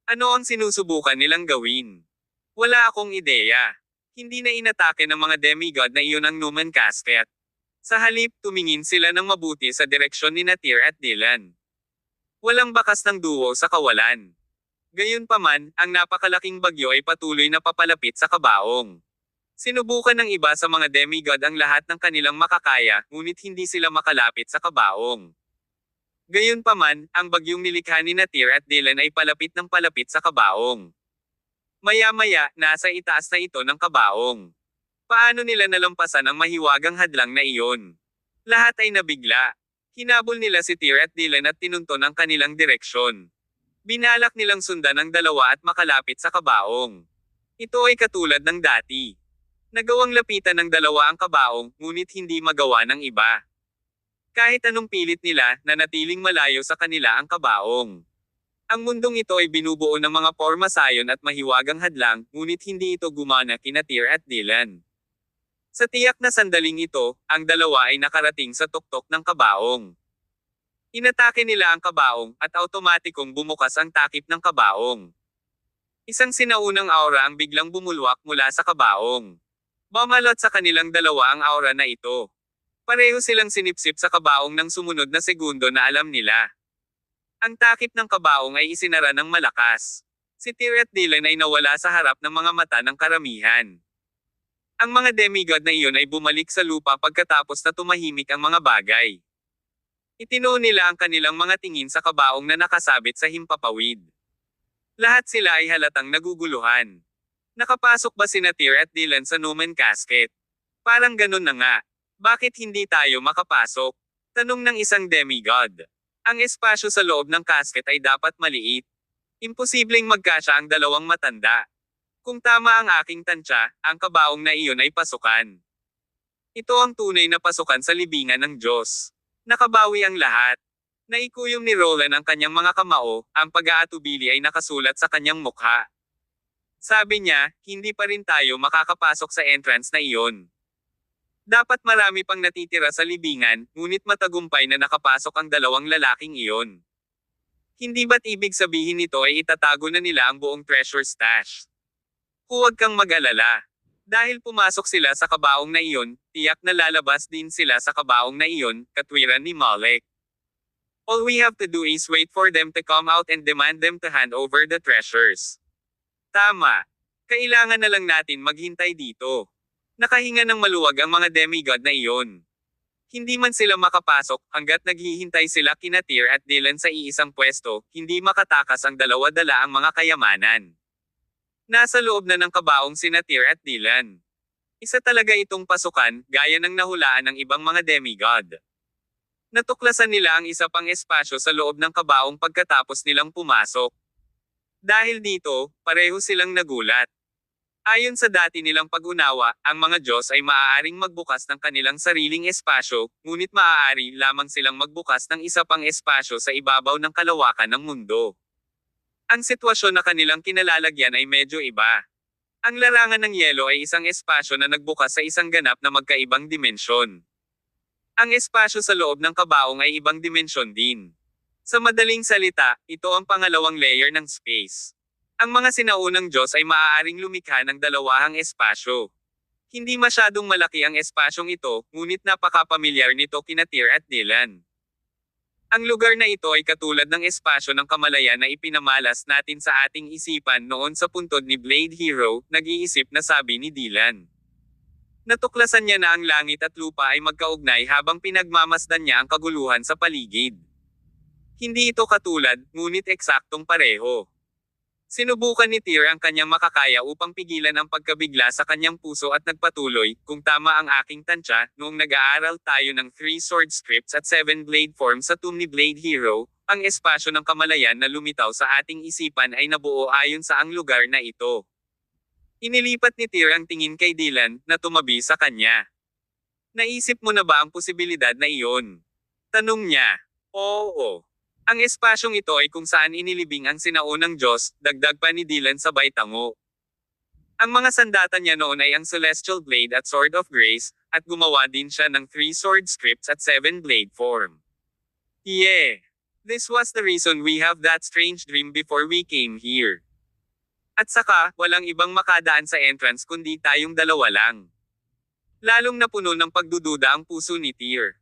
Ano ang sinusubukan nilang gawin? Wala akong ideya. Hindi na inatake ng mga demigod na iyon ang Numen Casket. Sa halip, tumingin sila ng mabuti sa direksyon ni Natir at Dylan. Walang bakas ng duo sa kawalan. Gayunpaman, ang napakalaking bagyo ay patuloy na papalapit sa kabaong. Sinubukan ng iba sa mga demigod ang lahat ng kanilang makakaya, ngunit hindi sila makalapit sa kabaong. Gayunpaman, ang bagyong nilikha ni Natir at Dylan ay palapit ng palapit sa kabaong. Maya-maya, nasa itaas na ito ng kabaong. Paano nila nalampasan ang mahiwagang hadlang na iyon? Lahat ay nabigla. Hinabol nila si Tyr at Dylan at tinunton ang kanilang direksyon. Binalak nilang sundan ang dalawa at makalapit sa kabaong. Ito ay katulad ng dati. Nagawang lapitan ng dalawa ang kabaong, ngunit hindi magawa ng iba. Kahit anong pilit nila, nanatiling malayo sa kanila ang kabaong. Ang mundong ito ay binubuo ng mga pormasayon at mahiwagang hadlang, ngunit hindi ito gumana kina Tyr at Dylan. Sa tiyak na sandaling ito, ang dalawa ay nakarating sa tuktok ng kabaong. Inatake nila ang kabaong, at automatikong bumukas ang takip ng kabaong. Isang sinaunang aura ang biglang bumulwak mula sa kabaong. Bumalot sa kanilang dalawa ang aura na ito. Pareho silang sinipsip sa kabaong ng sumunod na segundo na alam nila. Ang takip ng kabaong ay isinara ng malakas. Si Tyr at Dylan ay nawala sa harap ng mga mata ng karamihan. Ang mga demigod na iyon ay bumalik sa lupa pagkatapos na tumahimik ang mga bagay. Itinuon nila ang kanilang mga tingin sa kabaong na nakasabit sa himpapawid. Lahat sila ay halatang naguguluhan. Nakapasok ba sina Tyr at Dylan sa Numen Casket? Parang ganun na nga. Bakit hindi tayo makapasok? Tanong ng isang demigod. Ang espasyo sa loob ng casket ay dapat maliit. Imposibleng magkasya ang dalawang matanda. Kung tama ang aking tansya, ang kabaong na iyon ay pasukan. Ito ang tunay na pasukan sa libingan ng Diyos. Nakabawi ang lahat. Naikuyom ni Roland ang kanyang mga kamao, ang pag-aatubili ay nakasulat sa kanyang mukha. Sabi niya, hindi pa rin tayo makakapasok sa entrance na iyon. Dapat marami pang natitira sa libingan, ngunit matagumpay na nakapasok ang dalawang lalaking iyon. Hindi ba't ibig sabihin nito ay itatago na nila ang buong treasure stash? Huwag kang mag-alala. Dahil pumasok sila sa kabaong na iyon, tiyak na lalabas din sila sa kabaong na iyon, katwiran ni Malek. All we have to do is wait for them to come out and demand them to hand over the treasures. Tama. Kailangan na lang natin maghintay dito. Nakahinga ng maluwag ang mga demigod na iyon. Hindi man sila makapasok, hanggat naghihintay sila kina Tyr at Dylan sa iisang pwesto, hindi makatakas ang dalawa dala ang mga kayamanan. Nasa loob na ng kabaong sina Tyr at Dylan. Isa talaga itong pasukan, gaya ng nahulaan ng ibang mga demigod. Natuklasan nila ang isa pang espasyo sa loob ng kabaong pagkatapos nilang pumasok. Dahil dito, pareho silang nagulat. Ayon sa dati nilang pag-unawa, ang mga Diyos ay maaaring magbukas ng kanilang sariling espasyo, ngunit maaari lamang silang magbukas ng isa pang espasyo sa ibabaw ng kalawakan ng mundo. Ang sitwasyon na kanilang kinalalagyan ay medyo iba. Ang larangan ng yelo ay isang espasyo na nagbukas sa isang ganap na magkaibang dimensyon. Ang espasyo sa loob ng kabaong ay ibang dimensyon din. Sa madaling salita, ito ang pangalawang layer ng space. Ang mga sinaunang Diyos ay maaaring lumikha ng dalawahang espasyo. Hindi masyadong malaki ang espasyong ito, ngunit napakapamilyar nito kina Tyr at Dylan. Ang lugar na ito ay katulad ng espasyo ng kamalayan na ipinamalas natin sa ating isipan noon sa puntod ni Blade Hero, nag-iisip na sabi ni Dylan. Natuklasan niya na ang langit at lupa ay magkaugnay habang pinagmamasdan niya ang kaguluhan sa paligid. Hindi ito katulad, ngunit eksaktong pareho. Sinubukan ni Tyr ang kanyang makakaya upang pigilan ang pagkabigla sa kanyang puso at nagpatuloy, kung tama ang aking tansya, noong nag-aaral tayo ng 3-sword scripts at 7-blade form sa tomb ni Blade Hero, ang espasyo ng kamalayan na lumitaw sa ating isipan ay nabuo ayon sa ang lugar na ito. Inilipat ni Tyr ang tingin kay Dylan, na tumabi sa kanya. Naisip mo na ba ang posibilidad na iyon? Tanong niya. Oo. Ang espasyong ito ay kung saan inilibing ang sinaunang Diyos, dagdag pa ni Dylan sabay tango. Ang mga sandata niya noon ay ang Celestial Blade at Sword of Grace, at gumawa din siya ng 3 sword scripts at 7 blade form. Yeah. This was the reason we have that strange dream before we came here. At saka, walang ibang makadaan sa entrance kundi tayong dalawa lang. Lalong napuno ng pagdududa ang puso ni Tyr.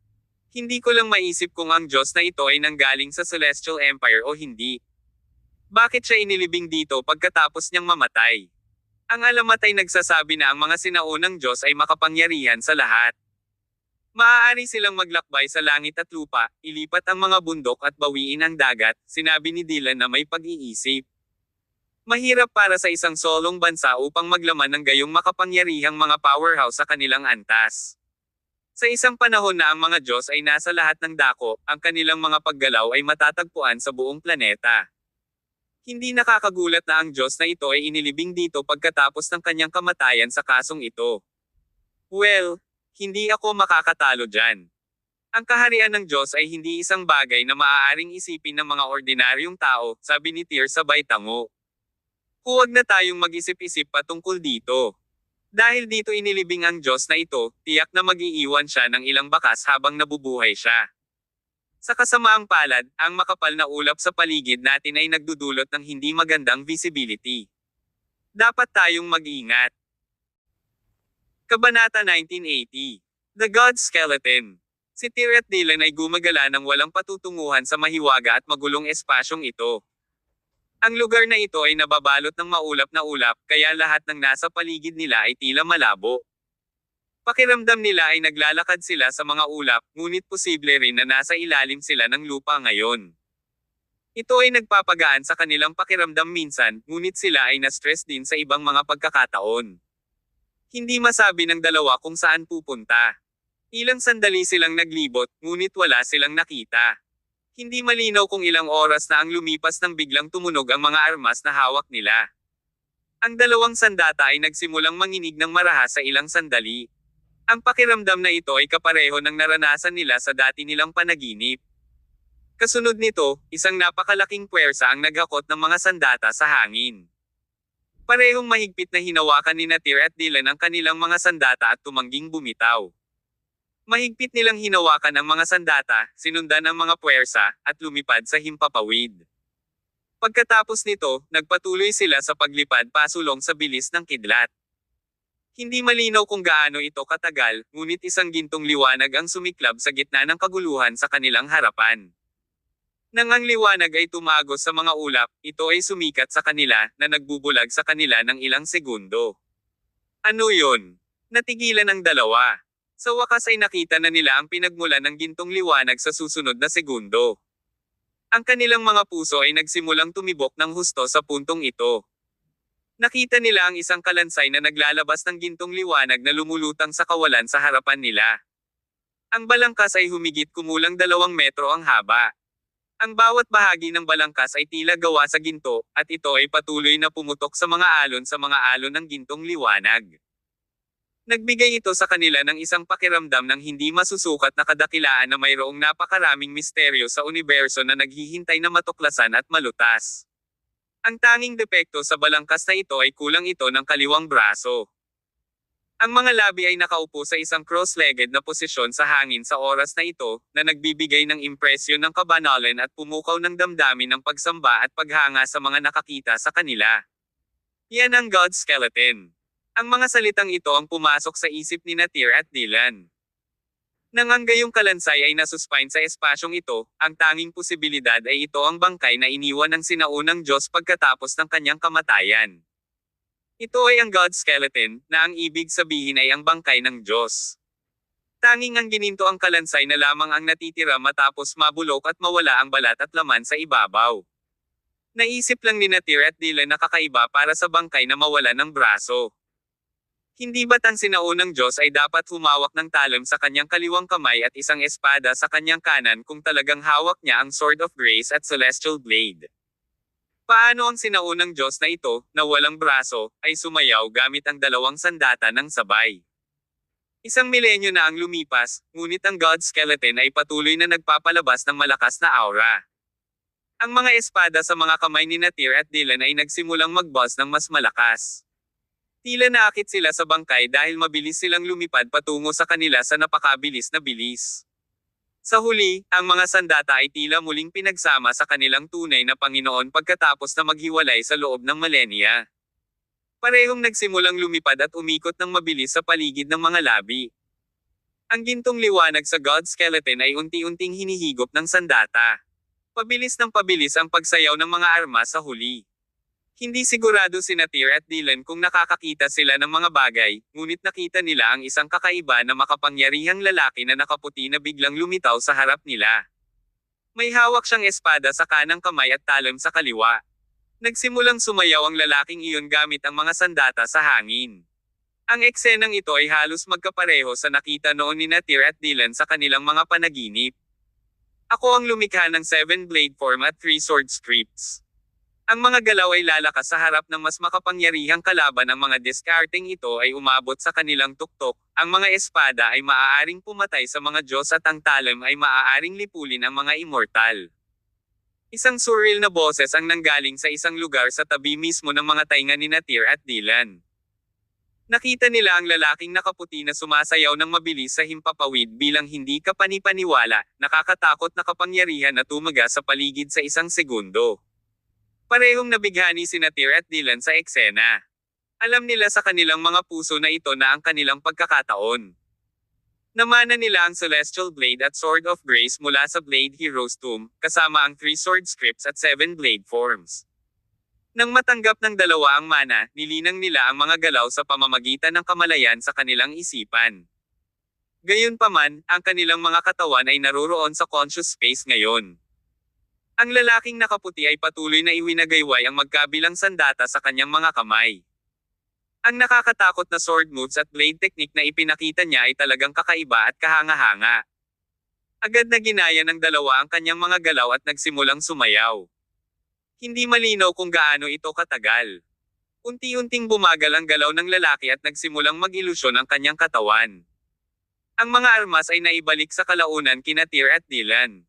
Hindi ko lang maisip kung ang Diyos na ito ay nanggaling sa Celestial Empire o hindi. Bakit siya inilibing dito pagkatapos niyang mamatay? Ang alamat ay nagsasabi na ang mga sinaunang Diyos ay makapangyarihan sa lahat. Maaari silang maglakbay sa langit at lupa, ilipat ang mga bundok at bawiin ang dagat, sinabi ni Dylan na may pag-iisip. Mahirap para sa isang solong bansa upang maglaman ng gayong makapangyarihang mga powerhouse sa kanilang antas. Sa isang panahon na ang mga Diyos ay nasa lahat ng dako, ang kanilang mga paggalaw ay matatagpuan sa buong planeta. Hindi nakakagulat na ang Diyos na ito ay inilibing dito pagkatapos ng kanyang kamatayan sa kasong ito. Well, hindi ako makakatalo dyan. Ang kaharian ng Diyos ay hindi isang bagay na maaaring isipin ng mga ordinaryong tao, sabi ni Tyr sabay tango. Huwag na tayong mag-isip-isip patungkol dito. Dahil dito inilibing ang Diyos na ito, tiyak na mag-iiwan siya ng ilang bakas habang nabubuhay siya. Sa kasamaang palad, ang makapal na ulap sa paligid natin ay nagdudulot ng hindi magandang visibility. Dapat tayong mag-ingat. Kabanata 1980. The God Skeleton. Si Tyr at Dylan ay gumagala ng walang patutunguhan sa mahiwaga at magulong espasyong ito. Ang lugar na ito ay nababalot ng maulap na ulap, kaya lahat ng nasa paligid nila ay tila malabo. Pakiramdam nila ay naglalakad sila sa mga ulap, ngunit posible rin na nasa ilalim sila ng lupa ngayon. Ito ay nagpapagaan sa kanilang pakiramdam minsan, ngunit sila ay na-stress din sa ibang mga pagkakataon. Hindi masabi ng dalawa kung saan pupunta. Ilang sandali silang naglibot, ngunit wala silang nakita. Hindi malinaw kung ilang oras na ang lumipas nang biglang tumunog ang mga armas na hawak nila. Ang dalawang sandata ay nagsimulang manginig ng marahas sa ilang sandali. Ang pakiramdam na ito ay kapareho ng naranasan nila sa dati nilang panaginip. Kasunod nito, isang napakalaking puwersa ang naghakot ng mga sandata sa hangin. Parehong mahigpit na hinawakan ni Tyr at Dylan ang kanilang mga sandata at tumangging bumitaw. Mahigpit nilang hinawakan ang mga sandata, sinundan ang mga puwersa, at lumipad sa himpapawid. Pagkatapos nito, nagpatuloy sila sa paglipad pasulong sa bilis ng kidlat. Hindi malinaw kung gaano ito katagal, ngunit isang gintong liwanag ang sumiklab sa gitna ng kaguluhan sa kanilang harapan. Nang ang liwanag ay tumagos sa mga ulap, ito ay sumikat sa kanila, na nagbubulag sa kanila ng ilang segundo. Ano yun? Natigilan ang dalawa. Sa wakas ay nakita na nila ang pinagmulan ng gintong liwanag sa susunod na segundo. Ang kanilang mga puso ay nagsimulang tumibok ng husto sa puntong ito. Nakita nila ang isang kalansay na naglalabas ng gintong liwanag na lumulutang sa kawalan sa harapan nila. Ang balangkas ay humigit kumulang 2 metro ang haba. Ang bawat bahagi ng balangkas ay tila gawa sa ginto, at ito ay patuloy na pumutok sa mga alon ng gintong liwanag. Nagbigay ito sa kanila ng isang pakiramdam ng hindi masusukat na kadakilaan na mayroong napakaraming misteryo sa universo na naghihintay na matuklasan at malutas. Ang tanging depekto sa balangkas na ito ay kulang ito ng kaliwang braso. Ang mga labi ay nakaupo sa isang cross-legged na posisyon sa hangin sa oras na ito, na nagbibigay ng impresyon ng kabanalan at pumukaw ng damdamin ng pagsamba at paghanga sa mga nakakita sa kanila. Yan ang God Skeleton. Ang mga salitang ito ang pumasok sa isip ni Tyr at Dylan. Nang ang gayong kalansay ay nasuspine sa espasyong ito, ang tanging posibilidad ay ito ang bangkay na iniwan ng sinaunang Diyos pagkatapos ng kanyang kamatayan. Ito ay ang God Skeleton, na ang ibig sabihin ay ang bangkay ng Diyos. Tanging ang gininto ang kalansay na lamang ang natitira matapos mabulok at mawala ang balat at laman sa ibabaw. Naisip lang ni Tyr at Dylan na kakaiba para sa bangkay na mawala ng braso. Hindi ba't ang sinaunang Diyos ay dapat humawak ng talam sa kanyang kaliwang kamay at isang espada sa kanyang kanan kung talagang hawak niya ang Sword of Grace at Celestial Blade? Paano ang sinaunang Diyos na ito, na walang braso, ay sumayaw gamit ang 2 sandata ng sabay? Isang milenyo na ang lumipas, ngunit ang God Skeleton ay patuloy na nagpapalabas ng malakas na aura. Ang mga espada sa mga kamay ni Natir at Dylan ay nagsimulang mag-buzz ng mas malakas. Tila naakit sila sa bangkay dahil mabilis silang lumipad patungo sa kanila sa napakabilis na bilis. Sa huli, ang mga sandata ay tila muling pinagsama sa kanilang tunay na Panginoon pagkatapos na maghiwalay sa loob ng milenya. Parehong nagsimulang lumipad at umikot ng mabilis sa paligid ng mga labi. Ang gintong liwanag sa God Skeleton ay unti-unting hinihigop ng sandata. Pabilis ng pabilis ang pagsayaw ng mga armas sa huli. Hindi sigurado si Natir at Dylan kung nakakakita sila ng mga bagay, ngunit nakita nila ang isang kakaiba na makapangyarihang lalaki na nakaputi na biglang lumitaw sa harap nila. May hawak siyang espada sa kanang kamay at talon sa kaliwa. Nagsimulang sumayaw ang lalaking iyon gamit ang mga sandata sa hangin. Ang eksenang ito ay halos magkapareho sa nakita noon ni Natir at Dylan sa kanilang mga panaginip. Ako ang lumikha ng 7-blade form at 3-sword scripts. Ang mga galaw ay lalakas sa harap ng mas makapangyarihang kalaban. Ang mga diskarteng ito ay umabot sa kanilang tuktok, ang mga espada ay maaaring pumatay sa mga Diyos at ang talon ay maaaring lipulin ang mga immortal. Isang surreal na boses ang nanggaling sa isang lugar sa tabi mismo ng mga tainga ni Natir at Dylan. Nakita nila ang lalaking nakaputi na sumasayaw ng mabilis sa himpapawid bilang hindi kapanipaniwala, nakakatakot na kapangyarihan na tumaga sa paligid sa isang segundo. Parehong nabighani si Natir at Dylan sa eksena. Alam nila sa kanilang mga puso na ito na ang kanilang pagkakataon. Namana nila ang Celestial Blade at Sword of Grace mula sa Blade Hero's Tomb, kasama ang 3-sword scripts at 7-blade forms. Nang matanggap ng dalawa ang mana, nilinang nila ang mga galaw sa pamamagitan ng kamalayan sa kanilang isipan. Gayunpaman, ang kanilang mga katawan ay naroroon sa conscious space ngayon. Ang lalaking nakaputi ay patuloy na iwinagayway ang magkabilang sandata sa kanyang mga kamay. Ang nakakatakot na sword moves at blade technique na ipinakita niya ay talagang kakaiba at kahanga-hanga. Agad na ginaya ng dalawa ang kanyang mga galaw at nagsimulang sumayaw. Hindi malinaw kung gaano ito katagal. Unti-unting bumagal ang galaw ng lalaki at nagsimulang mag-ilusyon ang kanyang katawan. Ang mga armas ay naibalik sa kalaunan kina Natir at Dylan.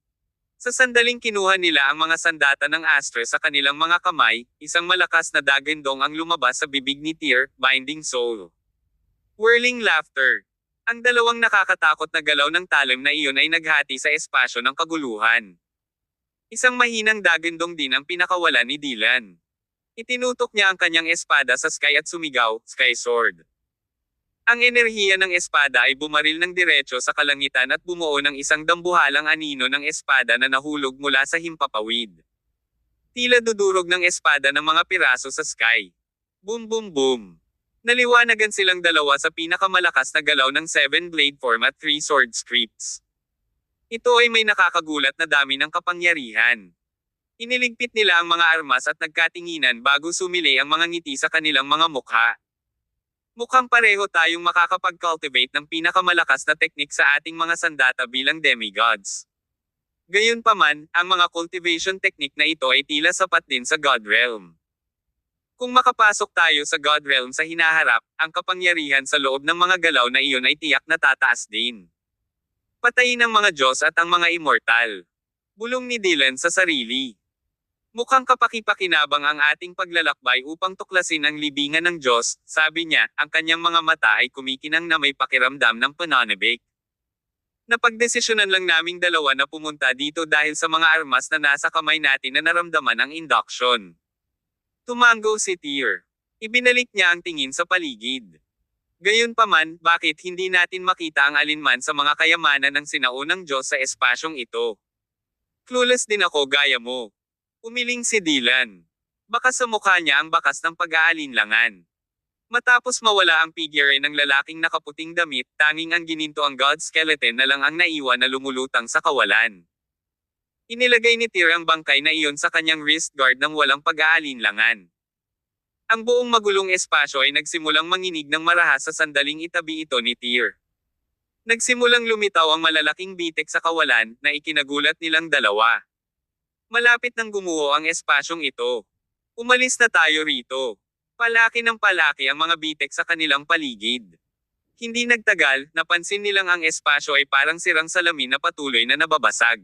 Sa sandaling kinuha nila ang mga sandata ng astre sa kanilang mga kamay, isang malakas na dagandong ang lumabas sa bibig ni Tyr, binding soul. Whirling laughter. Ang dalawang nakakatakot na galaw ng talon na iyon ay naghati sa espasyo ng kaguluhan. Isang mahinang dagandong din ang pinakawalan ni Dylan. Itinutok niya ang kanyang espada sa sky at sumigaw, Sky Sword. Ang enerhiya ng espada ay bumaril ng diretso sa kalangitan at bumuo ng isang dambuhalang anino ng espada na nahulog mula sa himpapawid. Tila dudurog ng espada ng mga piraso sa sky. Boom boom boom. Naliwanagan silang dalawa sa pinakamalakas na galaw ng 7-blade form at 3-sword scripts. Ito ay may nakakagulat na dami ng kapangyarihan. Iniligpit nila ang mga armas at nagkatinginan bago sumili ang mga ngiti sa kanilang mga mukha. Mukhang pareho tayong makakapag-cultivate ng pinakamalakas na teknik sa ating mga sandata bilang demigods. Gayunpaman, ang mga cultivation technique na ito ay tila sapat din sa God Realm. Kung makapasok tayo sa God Realm sa hinaharap, ang kapangyarihan sa loob ng mga galaw na iyon ay tiyak na tataas din. Patayin ang mga Diyos at ang mga immortal. Bulong ni Dylan sa sarili. Mukhang kapaki-pakinabang ang ating paglalakbay upang tuklasin ang libingan ng Diyos, sabi niya, ang kanyang mga mata ay kumikinang na may pakiramdam ng pananabik. Napagdesisyonan lang naming dalawa na pumunta dito dahil sa mga armas na nasa kamay natin na naramdaman ang induction. Tumango si Tyr. Ibinalik niya ang tingin sa paligid. Gayunpaman, bakit hindi natin makita ang alinman sa mga kayamanan ng sinaunang Diyos sa espasyong ito? Clueless din ako gaya mo. Umiling si Dylan. Baka sa mukha niya ang bakas ng pag-aalinlangan. Matapos mawala ang figure ng lalaking nakaputing damit, tanging ang gininto ang God Skeleton na lang ang naiwan na lumulutang sa kawalan. Inilagay ni Tyr ang bangkay na iyon sa kanyang wrist guard ng walang pag-aalinlangan. Ang buong magulong espasyo ay nagsimulang manginig ng marahas sa sandaling itabi ito ni Tyr. Nagsimulang lumitaw ang malalaking bitek sa kawalan, na ikinagulat nilang dalawa. Malapit nang gumuho ang espasyong ito. Umalis na tayo rito. Palaki ng palaki ang mga bitek sa kanilang paligid. Hindi nagtagal, napansin nilang ang espasyo ay parang sirang salamin na patuloy na nababasag.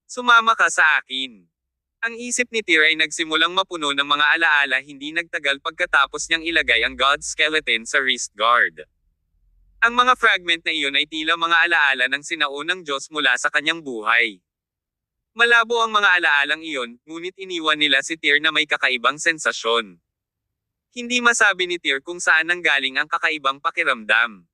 Sumama ka sa akin. Ang isip ni Tyr ay nagsimulang mapuno ng mga alaala hindi nagtagal pagkatapos niyang ilagay ang God Skeleton sa wrist guard. Ang mga fragment na iyon ay tila mga alaala ng sinaunang Diyos mula sa kanyang buhay. Malabo ang mga alaalang iyon, ngunit iniwan nila si Tyr na may kakaibang sensasyon. Hindi masabi ni Tyr kung saan nanggaling ang kakaibang pakiramdam.